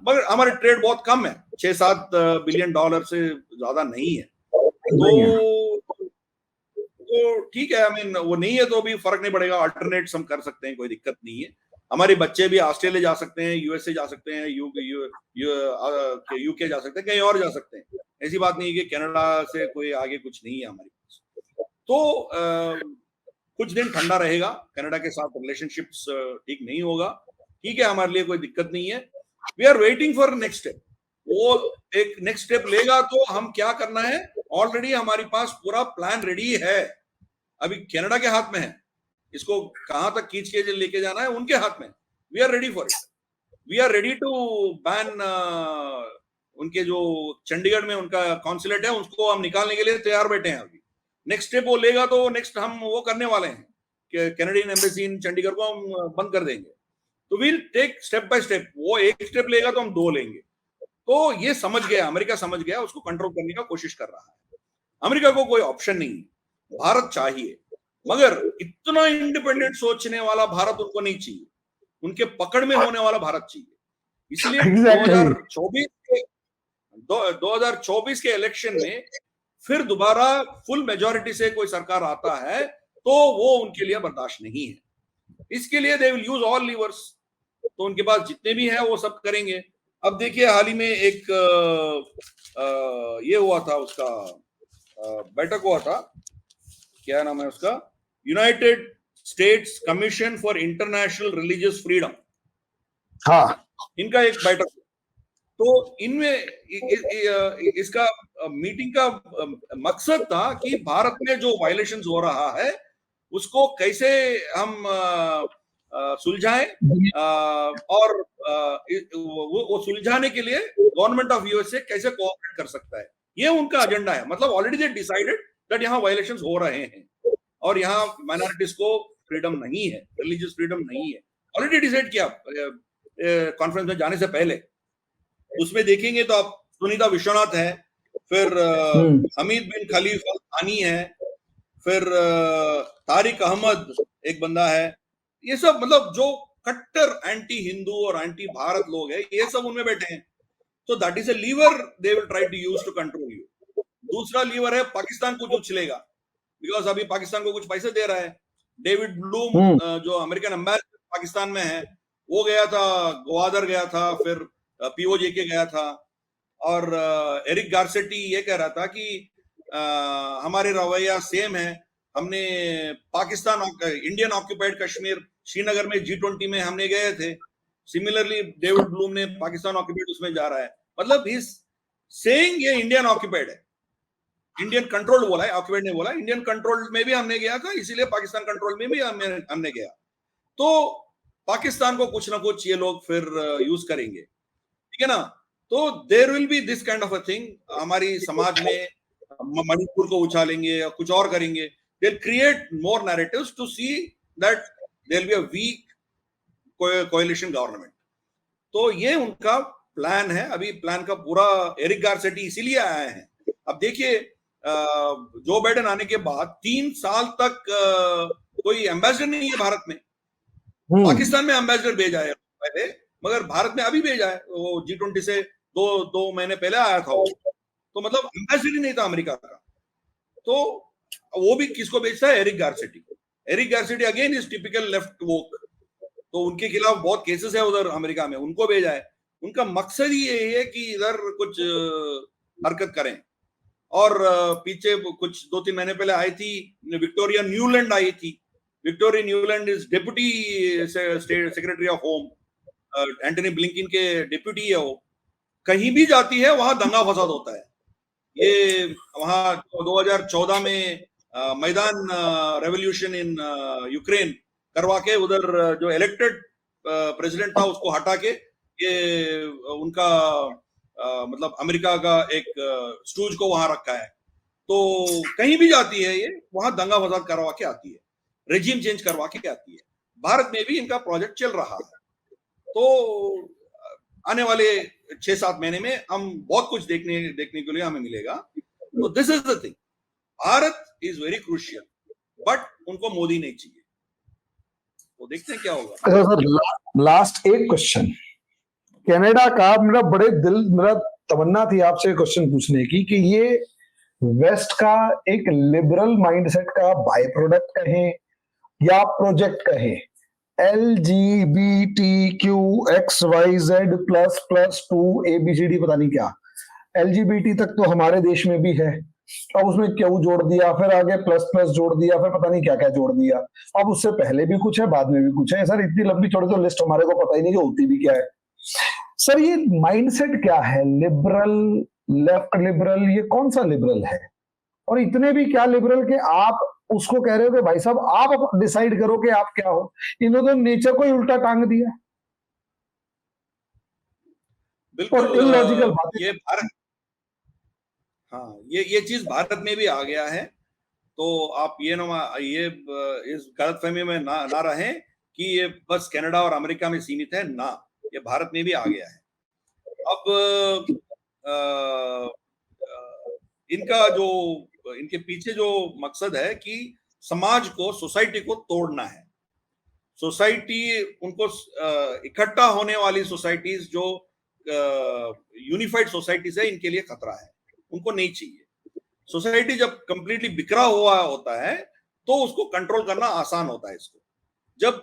मगर हमारे ट्रेड बहुत कम है, $6-7 बिलियन से ज्यादा नहीं है। तो ठीक है, आई मीन वो नहीं है तो भी फर्क नहीं पड़ेगा, अल्टरनेट्स हम कर सकते हैं, कोई दिक्कत नहीं है। हमारे बच्चे भी ऑस्ट्रेलिया जा सकते हैं, USA जा सकते हैं, UK जा सकते हैं, कहीं और जा सकते हैं। ऐसी बात नहीं है कि कनाडा से कोई आगे कुछ नहीं है हमारे पास। तो कुछ दिन ठंडा रहेगा, कनाडा के साथ रिलेशनशिप्स ठीक नहीं होगा, ठीक है, हमारे लिए कोई दिक्कत नहीं है। We are waiting for next step. वो एक नेक्स्ट स्टेप लेगा तो हम क्या करना है, ऑलरेडी हमारे पास पूरा प्लान रेडी है, अभी कनाडा के हाथ में है, इसको कहां तक खींच के लेके जाना है उनके हाथ में। We are ready for it, we are ready to ban उनके जो चंडीगढ़ में उनका कॉन्सुलेट है उसको हम निकालने के लिए तैयार बैठे हैं। अभी नेक्स्ट स्टेप वो लेगा तो नेक्स्ट हम वो करने वाले हैं कि कैनेडियन एम्बेसी इन चंडीगढ़ को हम बंद कर देंगे। तो will take step by step, वो एक स्टेप लेगा तो हम 2 लेंगे। तो ये समझ गया, अमेरिका समझ गया, उसको कंट्रोल करने का कोशिश कर रहा है। अमेरिका को कोई ऑप्शन नहीं है, भारत चाहिए, मगर इतना इंडिपेंडेंट सोचने वाला भारत उनको नहीं चाहिए, उनके पकड़ में होने वाला भारत चाहिए। इसलिए 2024 के इलेक्शन में फिर दोबारा फुल मेजॉरिटी से कोई सरकार आता है तो वो उनके लिए बर्दाश्त नहीं है। इसके लिए they will use all levers, तो उनके पास जितने भी हैं वो सब करेंगे। अब देखिए हाल ही में एक ये हुआ था, उसका बैठक हुआ था, क्या नाम है उसका, United states commission for international religious freedom, हाँ, इनका एक बैठक। तो इनमें इसका मीटिंग का मकसद था कि भारत में जो वायलेशंस हो रहा है उसको कैसे हम सुलझाएं, और वो सुलझाने के लिए गवर्नमेंट ऑफ यूएसए कैसे कोऑपरेट कर सकता है, ये उनका एजेंडा है। मतलब ऑलरेडी दे डिसाइडेड दैट यहाँ वायलेशंस हो रहे हैं और यहाँ माइनॉरिटीज को फ्रीडम नहीं है, रिलीजियस फ्रीडम नहीं है, ऑलरेडी डिसाइड किया कॉन्फ्रेंस में जाने से पहले। उसमें देखेंगे तो आप सुनीता विश्वनाथ है, फिर हमीद बिन खलीफा थानी है, फिर तारिक अहमद एक बंदा है, ये सब मतलब जो कट्टर एंटी हिंदू और एंटी भारत लोग हैं, ये सब उनमें बैठे हैं। तो that is a lever they will try to use to control you. दूसरा लीवर है पाकिस्तान को जो उछलेगा, बिकॉज अभी पाकिस्तान को कुछ पैसे दे रहा है। डेविड ब्लूम जो अमेरिकन एम्बेसडर पाकिस्तान में है, वो गया था, ग्वादर गया था, फिर पीओजे के गया था, और एरिक गारसेटी ये कह रहा था कि हमारे रवैया सेम है, हमने पाकिस्तान इंडियन ऑक्यूपाइड कश्मीर श्रीनगर में G20 में हमने गए थे, सिमिलरली डेविड ब्लूम ने पाकिस्तान ऑक्यूपाइड उसमें जा रहा है, मतलब ही सेइंग ये इंडियन ऑक्यूपाइड है, इंडियन कंट्रोल्ड बोला है, ऑक्यूपाइड ने बोला, इंडियन कंट्रोल्ड में भी हमने गया था, इसीलिए पाकिस्तान कंट्रोल में भी हमने गया। तो पाकिस्तान को कुछ ना कुछ ये लोग फिर यूज करेंगे, ठीक है ना। तो there will be this kind of a thing, हमारी समाज में मणिपुर को उछालेंगे या कुछ और करेंगे, they create more narratives to see that there will be a weak coalition government. तो ये उनका प्लान है। अभी प्लान का पूरा एरिक गारसेटी इसीलिए आए हैं। अब देखिए, जो बाइडेन आने के बाद 3 साल तक कोई एम्बेसडर नहीं है भारत में। पाकिस्तान में एम्बेसडर भेजा है पहले, मगर भारत में अभी भेजा है, वो G20 से दो महीने पहले आया था वो, तो मतलब एम्बेसडर ही नहीं था अमेरिका का। तो वो भी किसको भेजता है? एरिक गारसेटी को। Eric Garcetti again is typical left woke, तो उनके खिलाफ बहुत केसेस है उधर अमेरिका में, उनको भेजा है। उनका मकसद ही यही है कि इधर कुछ हरकत करें। और पीछे कुछ 2-3 महीने पहले आई थी विक्टोरिया न्यूलैंड आई थी। Victoria Nuland is deputy state secretary of home, Antony Blinken के डेप्यूटी है वो। कहीं भी जाती है वहां दंगा फसाद होता है। ये वहां 2014 में मैदान रेवोल्यूशन इन यूक्रेन करवा के उधर जो इलेक्टेड प्रेसिडेंट था उसको हटा के ये उनका मतलब अमेरिका का एक स्टूज को वहां रखा है। तो कहीं भी जाती है ये, वहां दंगा फसाद करवा के आती है, रेजिम चेंज करवा के आती है। भारत में भी इनका प्रोजेक्ट चल रहा है। तो आने वाले 6-7 महीने में हम बहुत कुछ देखने के लिए हमें मिलेगा। तो this is the thing, Bharat is very crucial, but उनको मोदी नहीं चाहिए। तो देखते हैं क्या होगा। अच्छा सर, लास्ट एक क्वेश्चन, कनाडा का मेरा तमन्ना थी आपसे क्वेश्चन पूछने की कि ये वेस्ट का एक लिबरल माइंडसेट का बाय प्रोडक्ट कहें या प्रोजेक्ट कहें, LGBTQXYZ++2 ABCD पता नहीं क्या, LGBT तक तो हमारे देश में भी है, अब उसमें क्यू जोड़ दिया, फिर आगे प्लस प्लस जोड़ दिया, फिर पता नहीं क्या क्या जोड़ दिया, अब उससे पहले भी कुछ है, बाद में भी कुछ है। सर इतनी लंबी छोड़ी तो लिस्ट हमारे को पता ही नहीं कि होती भी क्या है। सर ये माइंडसेट क्या है? लिबरल, लेफ्ट लिबरल, ये कौन सा लिबरल है? और इतने भी क्या लिबरल के आप उसको कह रहे हो कि भाई साहब आप डिसाइड करो कि आप क्या हो। इन्होंने तो नेचर को ही उल्टा टांग दिया। बिल्कुल इलॉजिकल बात ये भारत, हाँ ये चीज भारत में भी आ गया है। तो आप ये इस गलतफहमी में ना रहें कि ये बस कनाडा और अमेरिका में सीमित है, ना, ये भारत में भी आ गया है। अब इनके पीछे जो मकसद है कि समाज को, सोसाइटी को तोड़ना है। सोसाइटी, उनको इकट्ठा होने वाली सोसाइटीज जो यूनिफाइड सोसाइटीज है, इनके लिए खतरा है, उनको नहीं चाहिए। सोसाइटी जब कंप्लीटली बिखरा हुआ होता है तो उसको कंट्रोल करना आसान होता है। इसको जब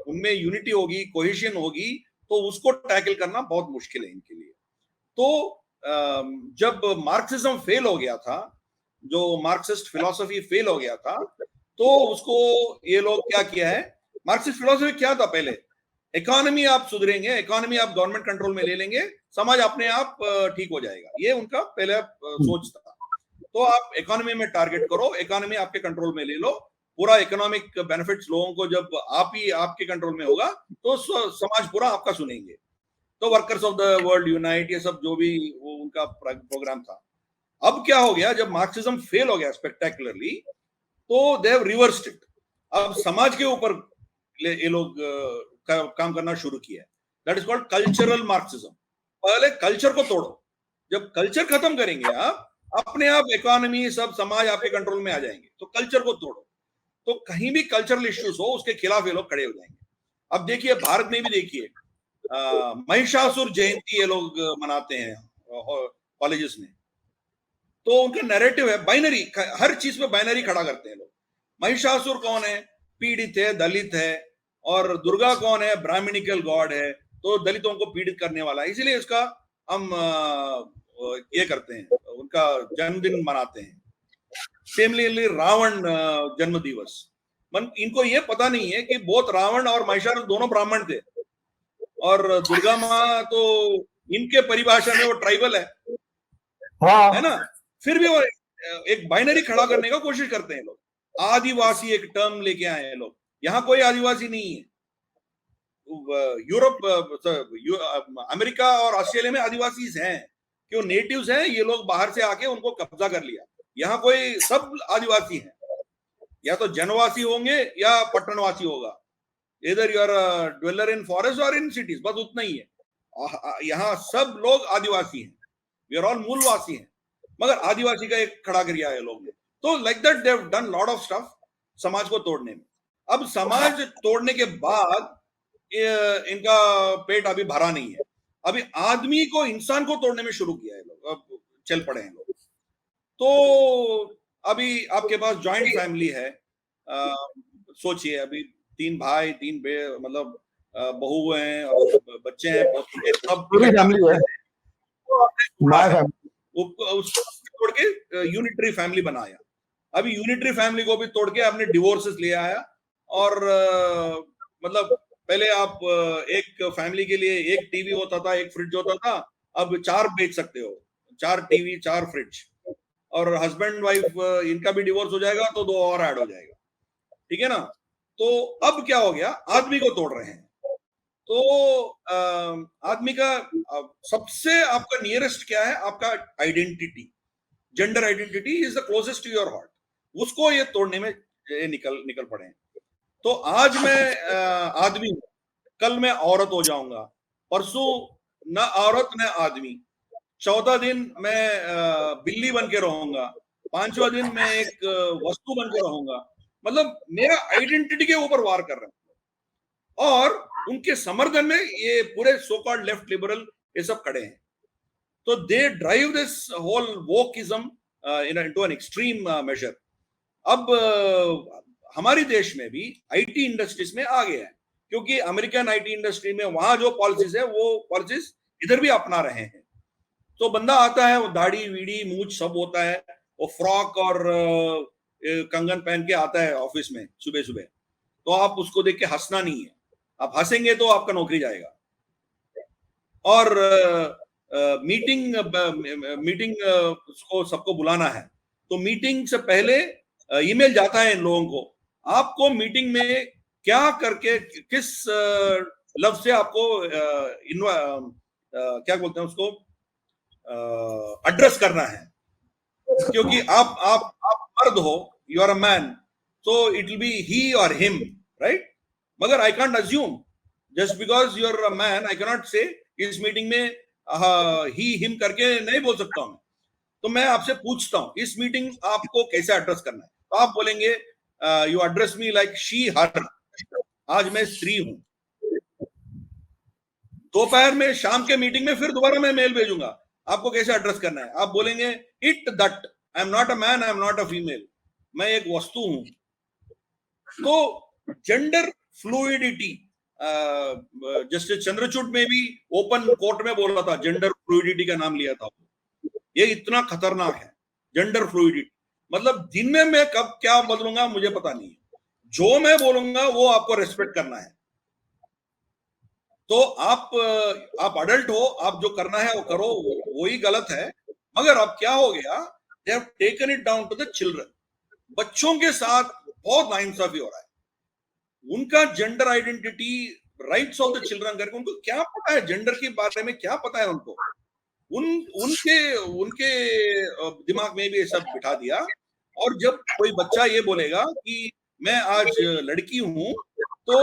उनमें यूनिटी होगी, कोहेशन होगी, तो उसको टैकल करना बहुत मुश्किल है इनके लिए। तो जब मार्क्सिज्म फेल हो गया था, जो मार्क्सिस्ट फिलॉसफी फेल हो गया था, तो उसको ये लोग क्या किया है, मार्क्सिस्ट फिलॉसफी क्या था पहले, इकोनॉमी आप सुधरेंगे, इकोनॉमी आप गवर्नमेंट कंट्रोल में ले लेंगे, समाज अपने आप ठीक हो जाएगा, ये उनका पहले सोच था। तो आप इकोनॉमी में टारगेट करो, इकोनॉमी आपके कंट्रोल में ले लो, पूरा इकोनॉमिक बेनिफिट्स लोगों को जब आपके कंट्रोल में होगा तो समाज पूरा आपका सुनेंगे। तो workers of the world unite, ये सब जो भी वो उनका प्रोग्राम था। अब क्या हो गया, जब मार्क्सिज्म फेल हो गया स्पेक्टेकुलरली, तो दे हैव रिवर्स्ड इट। अब समाज के ऊपर ये लोग काम करना शुरू किया है। That is called cultural Marxism. पहले कल्चर को तोड़ो, जब कल्चर खत्म करेंगे आप, अपने आप इकोनॉमी, सब समाज आपके कंट्रोल में आ जाएंगे। तो कल्चर को तोड़ो, तो कहीं भी कल्चरल इश्यूज हो उसके खिलाफ ये लोग खड़े हो जाएंगे। अब देखिए भारत में भी देखिए, महिषासुर जयंती ये लोग मनाते हैं कॉलेजेस में, तो उनका नैरेटिव है बाइनरी, हर चीज में बाइनरी खड़ा करते हैं लोग। महिषासुर कौन है? पीड़ित है, दलित है। और दुर्गा कौन है? ब्राह्मणिकल गॉड है। तो दलितों को पीड़ित करने वाला है, इसीलिए इसका हम ये करते हैं, उनका जन्मदिन मनाते हैं। सेमली रावण जन्म दिवस, इनको ये पता नहीं है कि बोथ रावण और महिषासुर दोनों ब्राह्मण थे, और दुर्गा माँ तो इनके परिभाषा में वो ट्राइबल है हाँ ना। फिर भी वो एक बाइनरी खड़ा करने का कोशिश करते हैं लोग। आदिवासी एक टर्म लेके आए हैं लोग, यहाँ कोई आदिवासी नहीं है। यूरोप, अमेरिका और ऑस्ट्रेलिया में आदिवासी हैं, क्यों नेटिव्स हैं, ये लोग बाहर से आके उनको कब्जा कर लिया। यहाँ कोई सब आदिवासी हैं, या तो जनवासी होंगे या पट्टनवासी होगा, इधर यूर ड्वेलर इन फॉरेस्ट और इन सिटीज, बस उतना ही है। यहाँ सब लोग आदिवासी हैं, वी आर ऑल मूलवासी हैं, मगर आदिवासी का एक खड़ा किया है लोग ने। तो like that they have done lot of stuff समाज को तोड़ने में। अब समाज तोड़ने के बाद इनका पेट अभी भरा नहीं है, अभी आदमी को, इंसान को तोड़ने में शुरू किया है लोग, अब चल पड़े हैं लोग। तो अभी आपके पास जॉइंट फैमिली है, सोचिए अभी 3 भाई 3 मतलब बहू हैं और बच्चे हैं, सब पूरी फैमिली है, माय फैमिली। उसको तोड़ के यूनिटरी फैमिली बनाया। अभी यूनिटरी फैमिली को भी तोड़ के आपने डिवोर्सेस ले आया, और मतलब पहले आप एक फैमिली के लिए एक टीवी होता था, एक फ्रिज होता था, अब 4 बेच सकते हो, 4 टीवी 4 फ्रिज, और हस्बैंड वाइफ इनका भी डिवोर्स हो जाएगा तो 2 और ऐड हो जाएगा, ठीक है ना। तो अब क्या हो गया, आदमी को तोड़ रहे हैं। तो आदमी का सबसे आपका नियरेस्ट क्या है, आपका identity, gender identity is the closest to your heart, उसको ये तोड़ने में ये निकल पड़े हैं। तो आज मैं आदमी हूं, कल मैं औरत हो जाऊंगा, परसों न औरत न आदमी, 14 दिन मैं बिल्ली बन के रहूंगा, 5वां दिन मैं एक वस्तु बन के रहूंगा। मतलब मेरा आइडेंटिटी के ऊपर वार कर रहे हैं, और उनके समर्थन में ये पूरे सो कॉल्ड लेफ्ट लिबरल ये सब खड़े हैं। तो they drive this whole wokism into an extreme measure. अब हमारी देश में भी आईटी इंडस्ट्रीज में आ गया है, क्योंकि अमेरिकन आईटी इंडस्ट्री में वहां जो पॉलिसीज है वो पॉलिसीज इधर भी अपना रहे हैं। तो बंदा आता है, वो दाढ़ी वीड़ी मूछ सब होता है, वो फ्रॉक और कंगन पहन के आता है ऑफिस में सुबह सुबह, तो आप उसको देख के हंसना नहीं है, आप हंसेंगे तो आपका नौकरी जाएगा। और मीटिंग को सबको बुलाना है, तो मीटिंग से पहले ईमेल जाता है इन लोगों को, आपको मीटिंग में क्या करके किस लफ्ज से आपको क्या बोलते हैं उसको एड्रेस करना है, क्योंकि आप मर्द हो, you are a man, so it will be he or him, right? मगर I can't assume just because you are a man, I cannot say इस मीटिंग में he him करके नहीं बोल सकता हूं। तो मैं आपसे पूछता हूं, इस मीटिंग आपको कैसे एड्रेस करना है? तो आप बोलेंगे you address me like she her, आज मैं स्त्री हूं। दोपहर में शाम के मीटिंग में फिर दोबारा मैं मेल भेजूंगा, आपको कैसे एड्रेस करना है? आप बोलेंगे it that, I am not a man, I am not a female, मैं एक वस्तु हूं। तो जेंडर फ्लूइडिटी, जस्टिस चंद्रचूड़ में भी ओपन कोर्ट में बोल रहा था, जेंडर फ्लूइडिटी का नाम लिया था। ये इतना खतरनाक है जेंडर फ्लूइडिटी, मतलब दिन में मैं कब क्या बदलूंगा मुझे पता नहीं है, जो मैं बोलूंगा वो आपको रेस्पेक्ट करना है। तो आप अडल्ट हो, आप जो करना है वो करो, वही गलत है। मगर अब क्या हो गया, they have taken it down to the children, बच्चों के साथ बहुत नाइंसाफी हो रहा है। उनका gender identity, rights of the children करके, उनको क्या पता है जेंडर के बारे में, क्या पता है उनको, उनके दिमाग में भी ये सब बिठा दिया। और जब कोई बच्चा ये बोलेगा कि मैं आज लड़की हूं, तो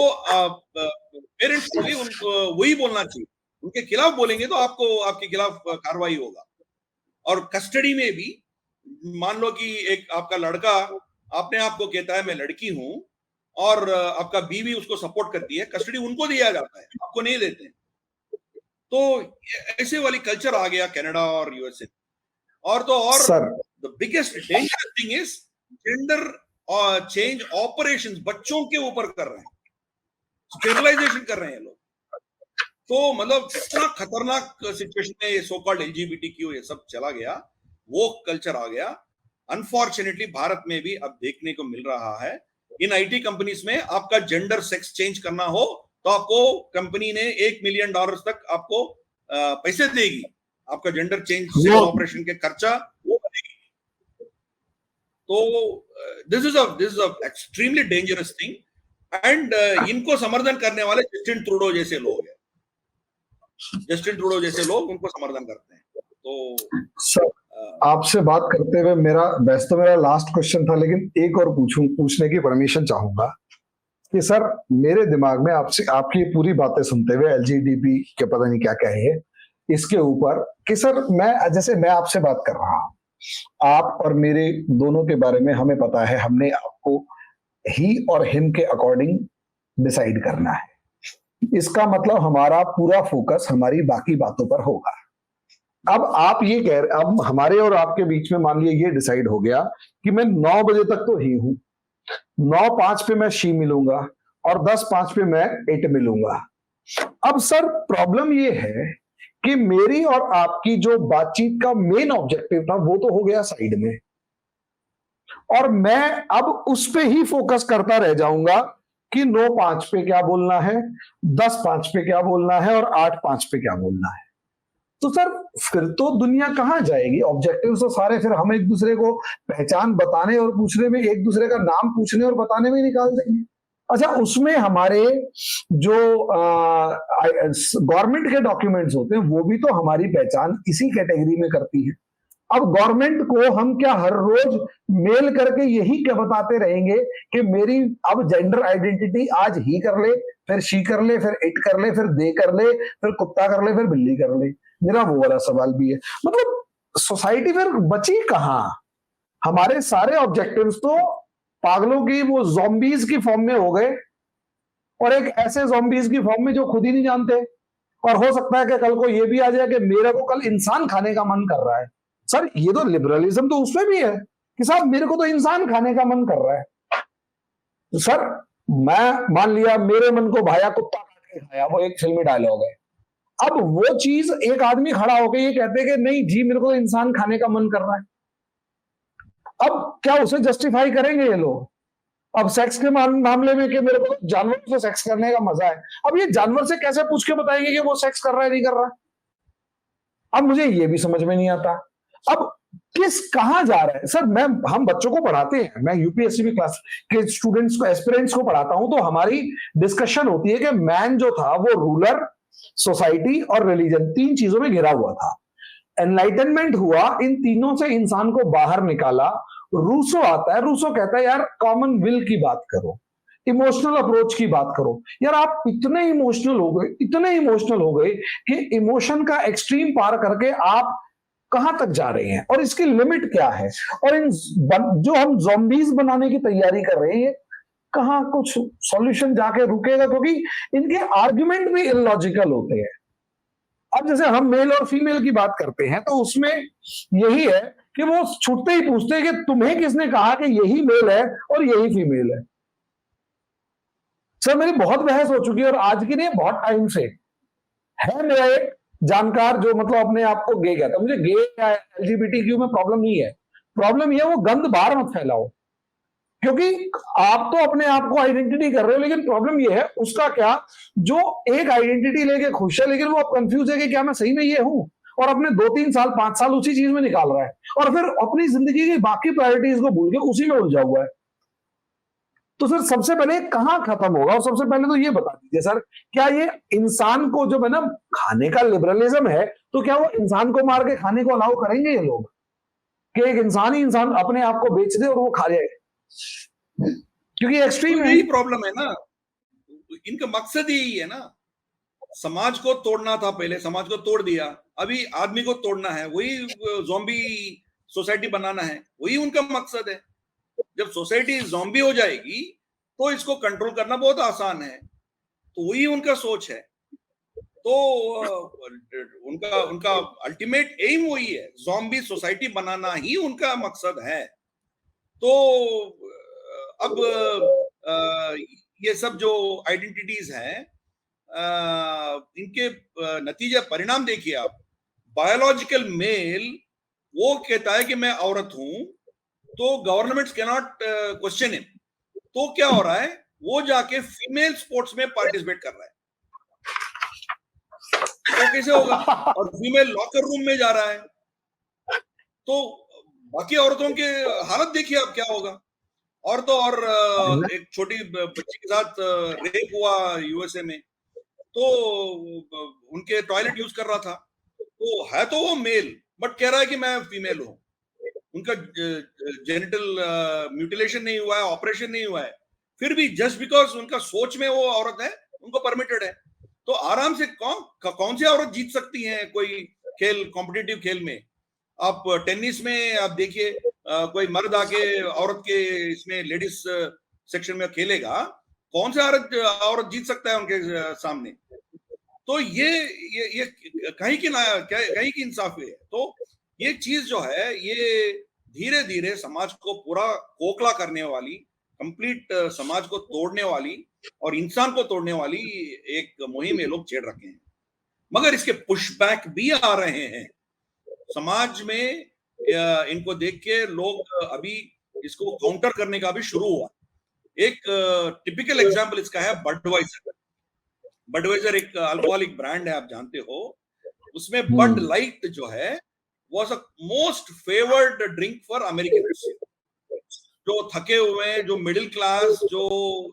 पेरेंट्स को भी उनको वही बोलना चाहिए, उनके खिलाफ बोलेंगे तो आपको आपके खिलाफ कार्रवाई होगा। और कस्टडी में भी मान लो कि एक आपका लड़का अपने आप को कहता है मैं लड़की हूं, और आपका बीवी उसको सपोर्ट करती है, कस्टडी उनको दिया जाता है, आपको नहीं देते हैं। तो ऐसे वाली कल्चर आ गया कनाडा और यूएसए। और तो और the biggest dangerous thing is gender change operations बच्चों के ऊपर कर रहे हैं, स्टेरिलाइजेशन कर रहे हैं लोग। तो मतलब इतना खतरनाक सिचुएशन में ये सो कॉल्ड एलजीबीटीक्यू ये सब चला गया, वो कल्चर आ गया। अनफॉर्चुनेटली भारत में भी अब देखने को मिल रहा है। इन आईटी कंपनीज में आपका जेंडर सेक्स चेंज करना हो तो आपको कंपनी ने $1 मिलियन तक आपको पैसे देगी, आपका जेंडर चेंज सेक्स ऑपरेशन के खर्चा वो करेगी। तो this is a extremely dangerous thing and इनको समर्थन करने वाले जस्टिन ट्रूडो जैसे लोग हैं, जस्टिन ट्रूडो जैसे लोग उनको समर्थन करते हैं। तो सर आपसे बात करते हुए वैसे तो मेरा लास्ट क्वेश्चन था, लेकिन एक और पूछने की परमिशन चाहूंगा कि सर मेरे दिमाग में आपसे आपकी पूरी बातें सुनते हुए एलजीडीपी के पता नहीं क्या क्या है इसके ऊपर कि सर मैं आपसे बात कर रहा हूं, आप और मेरे दोनों के बारे में हमें पता है, हमने आपको ही और हिम के अकॉर्डिंग डिसाइड करना है। इसका मतलब हमारा पूरा फोकस हमारी बाकी बातों पर होगा। अब आप ये कह रहे, अब हमारे और आपके बीच में मान लिया ये डिसाइड हो गया कि मैं 9 बजे तक तो ही हूं, 9:05 पे मैं शी मिलूंगा और 10:05 पे मैं इट मिलूंगा। अब सर प्रॉब्लम ये है कि मेरी और आपकी जो बातचीत का मेन ऑब्जेक्टिव था वो तो हो गया साइड में, और मैं अब उस पे ही फोकस करता रह जाऊंगा कि 9:05 पे क्या बोलना है, 10:05 पे क्या बोलना है और 8:05 पे क्या बोलना है। तो सर फिर तो दुनिया कहां जाएगी? ऑब्जेक्टिव तो सारे फिर हम एक दूसरे को पहचान बताने और पूछने में, एक दूसरे का नाम पूछने और बताने में निकाल देंगे। अच्छा, उसमें हमारे जो गवर्नमेंट के डॉक्यूमेंट्स होते हैं वो भी तो हमारी पहचान इसी कैटेगरी में करती है। अब गवर्नमेंट को हम क्या हर रोज मेल करके यही क्या बताते रहेंगे कि मेरी अब जेंडर आइडेंटिटी आज ही कर ले, फिर शी कर ले, फिर इट कर ले, फिर दे कर ले, फिर कुत्ता कर ले, फिर बिल्ली कर ले? मेरा वो वाला सवाल भी है। मतलब सोसाइटी फिर बची कहां? हमारे सारे ऑब्जेक्टिव्स तो पागलों की वो ज़ॉम्बीज की फॉर्म में हो गए, और एक ऐसे ज़ॉम्बीज की फॉर्म में जो खुद ही नहीं जानते। और हो सकता है कि कल को ये भी आ जाए कि मेरे को कल इंसान खाने का मन कर रहा है। सर ये तो लिबरलिज्म तो उसमें भी है कि साहब मेरे को तो इंसान खाने का मन कर रहा है। तो सर मैं मान लिया मेरे मन को भाया कुत्ता काट के खाया, वो एक फिल्मी डायलॉग है। अब वो चीज एक आदमी खड़ा होकर ये कहते हैं कि नहीं जी मेरे को तो इंसान खाने का मन कर रहा है, अब क्या उसे जस्टिफाई करेंगे ये लोग? अब सेक्स के मामले में कि मेरे को जानवर से सेक्स करने का मजा है, अब ये जानवर से कैसे पूछ के बताएंगे कि वो सेक्स कर रहा है नहीं कर रहा? अब मुझे ये भी समझ में नहीं आता। अब कहां जा रहा है सर? हम बच्चों को पढ़ाते हैं, मैं यूपीएससी की क्लास के स्टूडेंट्स को, एस्पिरेंट्स को पढ़ाता हूं, तो हमारी डिस्कशन होती है कि मैन जो था वो रूलर, सोसाइटी और रिलीजन, 3 चीजों में घिरा हुआ था। एनलाइटनमेंट हुआ, इन तीनों से इंसान को बाहर निकाला। रूसो आता है, रूसो कहता है यार कॉमन विल की बात करो, इमोशनल अप्रोच की बात करो। यार आप इतने इमोशनल हो गए, इतने इमोशनल हो गए कि इमोशन का एक्सट्रीम पार करके आप कहां तक जा रहे हैं और इसकी लिमिट क्या है? और इन जो हम ज़ॉम्बीज बनाने की तैयारी कर रहे हैं, कहां कुछ सॉल्यूशन जाके रुकेगा? क्योंकि इनके आर्गुमेंट भी इलॉजिकल होते हैं। अब जैसे हम मेल और फीमेल की बात करते हैं तो उसमें यही है कि वो छूटते ही पूछते हैं कि तुम्हें किसने कहा कि यही मेल है और यही फीमेल है? सर मेरी बहुत बहस हो चुकी है, और आज की नहीं, बहुत टाइम से है। मेरा एक जानकार जो मतलब अपने आप को गे कहता है, मुझे गे या एलजीबीटीक्यू में प्रॉब्लम नहीं है, प्रॉब्लम ये है वो गंद बाहर मत फैलाओ, क्योंकि आप तो अपने आप को आइडेंटिटी कर रहे हो, लेकिन प्रॉब्लम ये है उसका क्या, जो एक आइडेंटिटी लेके खुश है लेकिन वो अब कंफ्यूज है कि क्या मैं सही में ये हूं, और अपने 2-3 साल 5 साल उसी चीज में निकाल रहा है, और फिर अपनी जिंदगी की बाकी प्रायोरिटीज को भूल के उसी में उलझा हुआ है। तो सर सबसे पहले कहां खत्म होगा? और सबसे पहले तो ये बता दीजिए सर, क्या ये इंसान को जो है ना खाने का लिबरलिज्म है, तो क्या वो इंसान को मार के खाने को अलाउ करेंगे ये लोग कि एक इंसान ही इंसान अपने आप को बेच दे और वो खा जाए? क्योंकि एक्सट्रीम तो है। यही प्रॉब्लम है ना, इनका मकसद यही है ना, समाज को तोड़ना था, पहले समाज को तोड़ दिया, अभी आदमी को तोड़ना है, वही ज़ॉम्बी सोसाइटी बनाना है, वही उनका मकसद है। जब सोसाइटी ज़ॉम्बी हो जाएगी तो इसको कंट्रोल करना बहुत आसान है, तो वही उनका सोच है। तो उनका उनका अल्टीमेट एम वही है, ज़ॉम्बी सोसाइटी बनाना ही उनका मकसद है। तो अब ये सब जो आइडेंटिटीज हैं, इनके नतीजे परिणाम देखिए आप। बायोलॉजिकल मेल वो कहता है कि मैं औरत हूं, तो governments can not question him. तो क्या हो रहा है, वो जाके फीमेल स्पोर्ट्स में पार्टिसिपेट कर रहा है, तो कैसे होगा? और फीमेल लॉकर रूम में जा रहा है, तो बाकी औरतों के हालत देखिए आप क्या होगा। और तो और एक छोटी बच्ची के साथ रेप हुआ यूएसए में, तो उनके टॉयलेट यूज कर रहा था, तो है तो वो मेल बट कह रहा है कि मैं फीमेल हूं। उनका जेनिटल म्यूटिलेशन नहीं हुआ है, ऑपरेशन नहीं हुआ है, फिर भी जस्ट बिकॉज उनका सोच में वो औरत है, उनको परमिटेड है। तो आराम से कौन सी औरत जीत सकती है कोई खेल, कॉम्पिटिटिव खेल में? आप टेनिस में आप देखिए, कोई मर्द आके औरत के इसमें लेडीज सेक्शन में खेलेगा, कौन से औरत जीत सकता है उनके सामने? तो ये कहीं की ना कहीं की इंसाफी है। तो ये चीज जो है, ये धीरे धीरे समाज को पूरा खोखला करने वाली, कंप्लीट समाज को तोड़ने वाली और इंसान को तोड़ने वाली एक मुहिम ये लोग छेड़ रखे हैं। मगर इसके पुशबैक भी आ रहे हैं समाज में। इनको देख के लोग अभी इसको काउंटर करने का भी शुरू हुआ। एक टिपिकल एग्जांपल इसका है बडवाइजर। बडवाइजर एक अल्कोहलिक ब्रांड है, आप जानते हो। उसमें बड लाइट जो है was a most favoured drink for Americans, जो थके हुए हैं, जो मिडिल क्लास, जो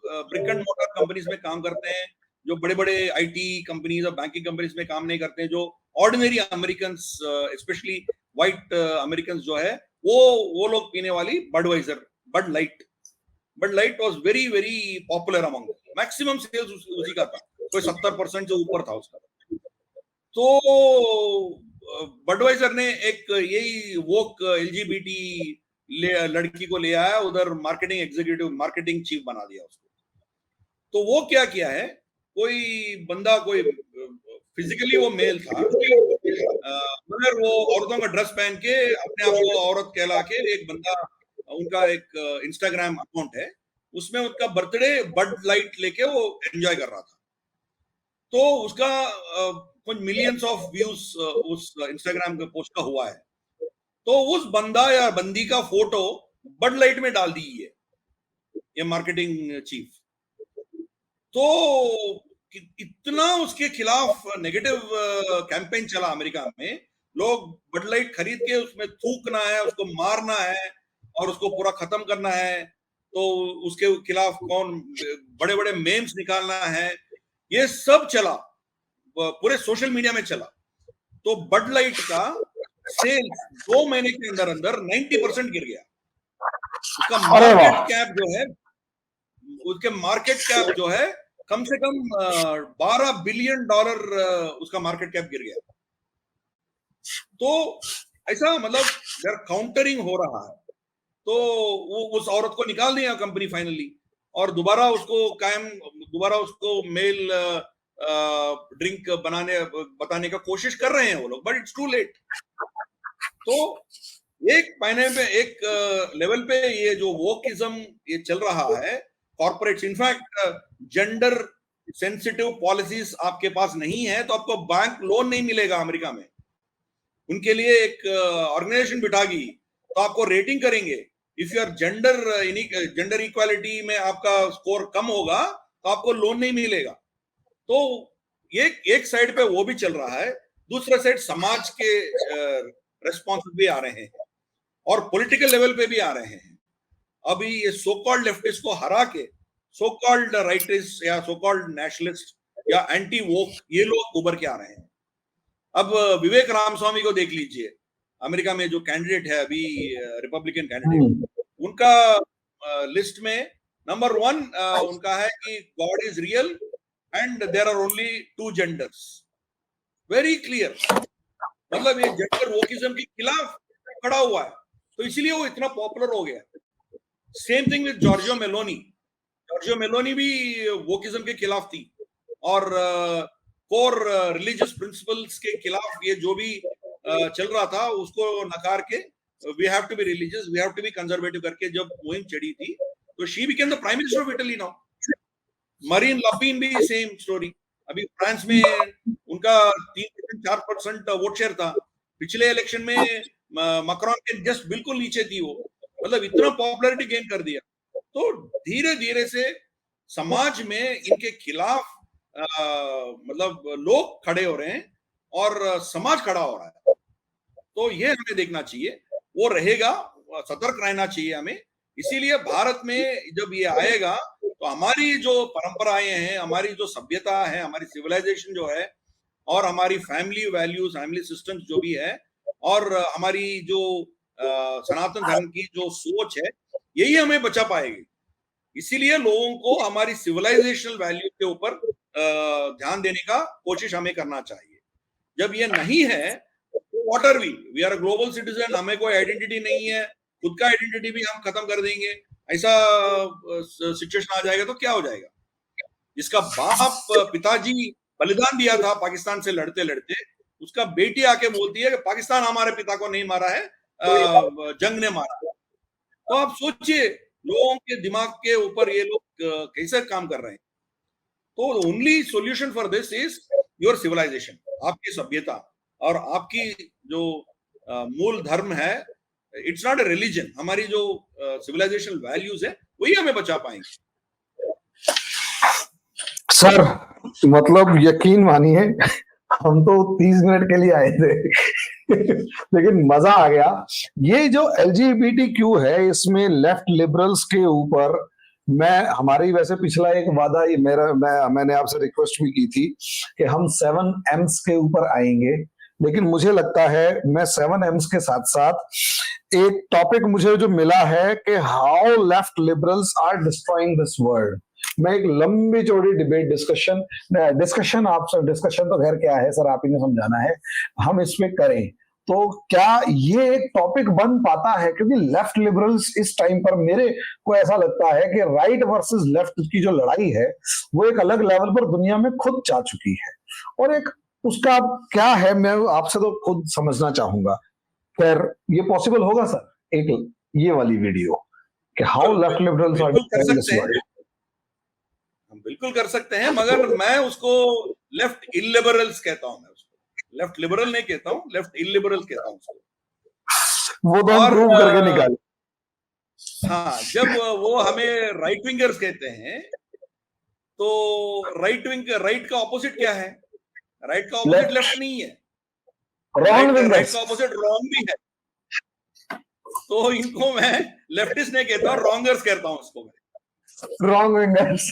ब्रिक एंड मोटर कंपनीज में काम करते हैं, जो बड़े बड़े आईटी कंपनीज और बैंकिंग कंपनीज में काम नहीं करते हैं, जो ordinary American, specially white American जो है, वो लोग पीने वाली Budweiser, bud light. Bud light was very very popular among, maximum sales उसी का था, कोई 70% से ऊपर था उसका। तो बडवाइजर ने एक यही वोक एलजीबीटी लड़की को ले आया, उधर मार्केटिंग एग्जीक्यूटिव, मार्केटिंग चीफ बना दिया उसको। तो वो क्या किया है, कोई बंदा, कोई फिजिकली वो मेल था, मगर वो औरतों का ड्रेस पहन के अपने आप को औरत कहला के एक बंदा, उनका एक इंस्टाग्राम अकाउंट है, उसमें उनका बर्थडे बड लाइट लेके वो एंजॉय कर रहा था। तो उसका कुछ मिलियंस ऑफ व्यूज उस इंस्टाग्राम के पोस्ट का हुआ है। तो उस बंदा या बंदी का फोटो बड लाइट में डाल दी है ये मार्केटिंग चीफ। तो इतना उसके खिलाफ नेगेटिव कैंपेन चला अमेरिका में, लोग बड लाइट खरीद के उसमें थूकना है, उसको मारना है और उसको पूरा खत्म करना है। तो उसके खिलाफ कौन बड़े बड़े मेम्स निकालना है, ये सब चला, पूरे सोशल मीडिया में चला। तो बड लाइट का सेल्स 2 महीने के अंदर अंदर 90% गिर गया। उसका मार्केट कैप जो है, उसके मार्केट कैप जो है कम से कम $12 बिलियन उसका मार्केट कैप गिर गया। तो ऐसा मतलब जब काउंटरिंग हो रहा है, तो वो उस औरत को निकाल दिया कंपनी फाइनली, और दोबारा उसको मेल ड्रिंक बताने का कोशिश कर रहे हैं वो लोग, बट इट्स टू लेट। तो एक महीने पे, एक लेवल पे ये जो वोकिज्म ये चल रहा है, corporates, in fact gender sensitive policies आपके पास नहीं है तो आपको बैंक लोन नहीं मिलेगा अमेरिका में। उनके लिए एक ऑर्गेनाइजेशन बिठागी तो आपको रेटिंग करेंगे। If you are gender equality में आपका स्कोर कम होगा तो आपको लोन नहीं मिलेगा। तो एक साइड पे वो भी चल रहा है, दूसरा साइड समाज के रेस्पॉन्स भी आ रहे हैं और पॉलिटिकल लेवल पे भी आ रहे हैं। अभी ये सो कॉल्ड लेफ्टिस्ट को हरा के सो कॉल्ड राइटिस्ट या सो कॉल्ड नेशनलिस्ट या एंटी वोक ये लोग उभर के आ रहे हैं। अब विवेक रामस्वामी को देख लीजिए, अमेरिका में जो कैंडिडेट है अभी, रिपब्लिकन कैंडिडेट, उनका लिस्ट में नंबर 1 उनका है कि God is real and there are only 2 genders। Very clear, मतलब ये जेंडर वोकिज्म के खिलाफ खड़ा हुआ है, तो इसलिए वो इतना पॉपुलर हो गया। Same thing with Giorgio Meloni भी वोकिज्म के खिलाफ थी और कोर रिलीजियस प्रिंसिपल्स के खिलाफ ये जो भी चल रहा था उसको नकार के we have to be religious, we have to be conservative करके जब मुहिम चढ़ी थी, तो she became the prime minister of Italy now. Marine Le Pen भी सेम स्टोरी। अभी फ्रांस में उनका 3% 4% वोट शेयर था। पिछले इलेक्शन में मैक्रोन के जस्ट बिल्कुल नीचे थी वो, मतलब इतना पॉपुलैरिटी गेन कर दिया। तो धीरे धीरे से समाज में इनके खिलाफ मतलब लोग खड़े हो रहे हैं और समाज खड़ा हो रहा है। तो ये हमें देखना चाहिए, वो रहेगा, सतर्क रहना चाहिए हमें। इसीलिए भारत में जब ये आएगा तो हमारी जो परंपराएं हैं, हमारी जो सभ्यता है, हमारी सिविलाइजेशन जो है, और हमारी फैमिली वैल्यूज, फैमिली सिस्टम्स जो भी है, और हमारी जो सनातन धर्म की जो सोच है, यही हमें बचा पाएगी। इसीलिए लोगों को हमारी सिविलाइजेशनल वैल्यू के ऊपर ध्यान देने का कोशिश हमें करना चाहिए। जब ये नहीं है, what are we are a global citizen, हमें कोई आइडेंटिटी नहीं है, खुद का आइडेंटिटी भी हम खत्म कर देंगे, ऐसा सिचुएशन आ जाएगा तो क्या हो जाएगा? जिसका बाप पिताजी बलिदान दिया था पाकिस्तान से लड़ते लड़ते, उसका बेटी आके बोलती है कि पाकिस्तान हमारे पिता को नहीं मारा है, जंग ने मारा। तो आप सोचिए लोगों के दिमाग के ऊपर ये लोग कैसे काम कर रहे हैं। तो only solution for this is your civilisation, आपकी सभ्यता और आपकी जो मूल धर्म है। इट्स नॉट अ रिलीजन, हमारी जो सिविलाइजेशन वैल्यूज है वही हमें बचा पाएंगे। सर मतलब यकीन मानिए, हम तो 30 मिनट के लिए आए थे लेकिन मजा आ गया। ये जो LGBTQ है, इसमें लेफ्ट लिबरल्स के ऊपर मैं, हमारी वैसे पिछला एक वादा ये मैंने आपसे रिक्वेस्ट भी की थी कि हम 7 M's के ऊपर आएंगे, लेकिन मुझे लगता है मैं 7 M's के साथ साथ एक टॉपिक मुझे जो मिला है कि how left liberals are destroying this world. मैं एक लंबी चौड़ी डिबेट डिस्कशन आपसे, डिस्कशन तो खैर क्या है सर, आप ही ने समझाना है, हम इसमें करें तो क्या ये एक टॉपिक बन पाता है? क्योंकि लेफ्ट लिबरल्स इस टाइम पर मेरे को ऐसा लगता है कि राइट वर्सेस लेफ्ट की जो लड़ाई है वो एक अलग लेवल पर दुनिया में खुद जा चुकी है, और एक उसका क्या है मैं आपसे तो खुद समझना चाहूंगा। खैर ये पॉसिबल होगा सर, एक ये वाली वीडियो कि how left liberals are destroying this world? हम बिल्कुल कर सकते हैं, मगर मैं उसको लेफ्ट इलिबरल्स कहता हूं। मैं उसको लेफ्ट लिबरल नहीं कहता हूं, लेफ्ट इलिबरल कहता हूं उसको। वो तो हम प्रूव करके निकाले। हाँ, जब वो हमें राइट विंगर्स कहते हैं तो राइट का ऑपोजिट क्या है? राइट का ऑपोजिट लेफ्ट नहीं है, राइट का ऑपोजिट रॉन्ग भी है। तो इनको मैं लेफ्टिस्ट नहीं कहता हूं, रॉन्गर्स कहता हूं उसको मैं। रॉन्ग विंगर्स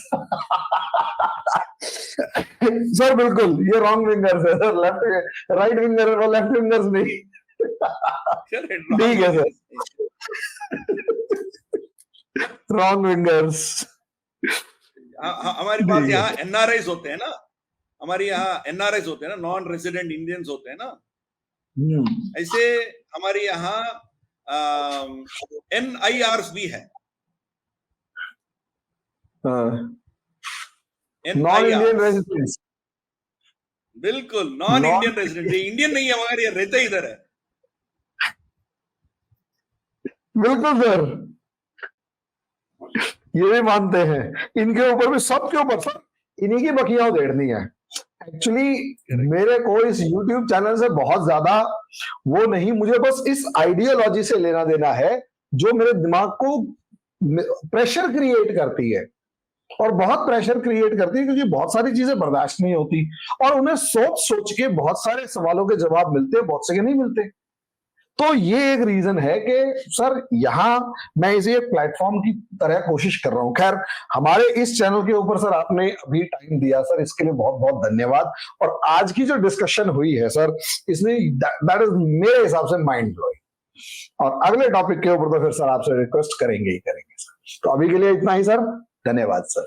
सर बिल्कुल ये रॉन्ग विंगर्स है सर, लेफ्ट राइट विंगर और लेफ्ट विंगर्स नहीं। ठीक है सर, रॉन्ग विंगर्स। हमारे पास यहाँ NRIs होते हैं ना, हमारे यहाँ NRIs होते हैं ना, नॉन रेजिडेंट इंडियंस होते हैं ना, ऐसे हमारे यहाँ NIRs भी है, नॉन इंडियन रेजिडेंट्स। बिल्कुल नॉन इंडियन रेजिडेंट, इंडियन नहीं है मगर ये रहते इधर है। बिल्कुल सर, ये भी मानते हैं, इनके ऊपर भी, सबके ऊपर सर इन्हीं की बखियां उधेड़नी है। एक्चुअली मेरे को इस YouTube चैनल से बहुत ज्यादा वो नहीं, मुझे बस इस आइडियोलॉजी से लेना देना है जो मेरे दिमाग को प्रेशर क्रिएट करती है, और बहुत प्रेशर क्रिएट करती है क्योंकि बहुत सारी चीजें बर्दाश्त नहीं होती, और उन्हें सोच सोच के बहुत सारे सवालों के जवाब मिलते हैं, बहुत से के नहीं मिलते। तो ये एक रीजन है कि सर यहां मैं इसे एक प्लेटफॉर्म की तरह कोशिश कर रहा हूं। खैर हमारे इस चैनल के ऊपर सर आपने अभी टाइम दिया सर, इसके लिए बहुत बहुत धन्यवाद। और आज की जो डिस्कशन हुई है सर, इसमें दैट इज मेरे हिसाब से माइंड ब्लोइंग, और अगले टॉपिक के ऊपर तो फिर सर आपसे रिक्वेस्ट करेंगे ही करेंगे सर। तो अभी के लिए इतना ही सर, धन्यवाद सर।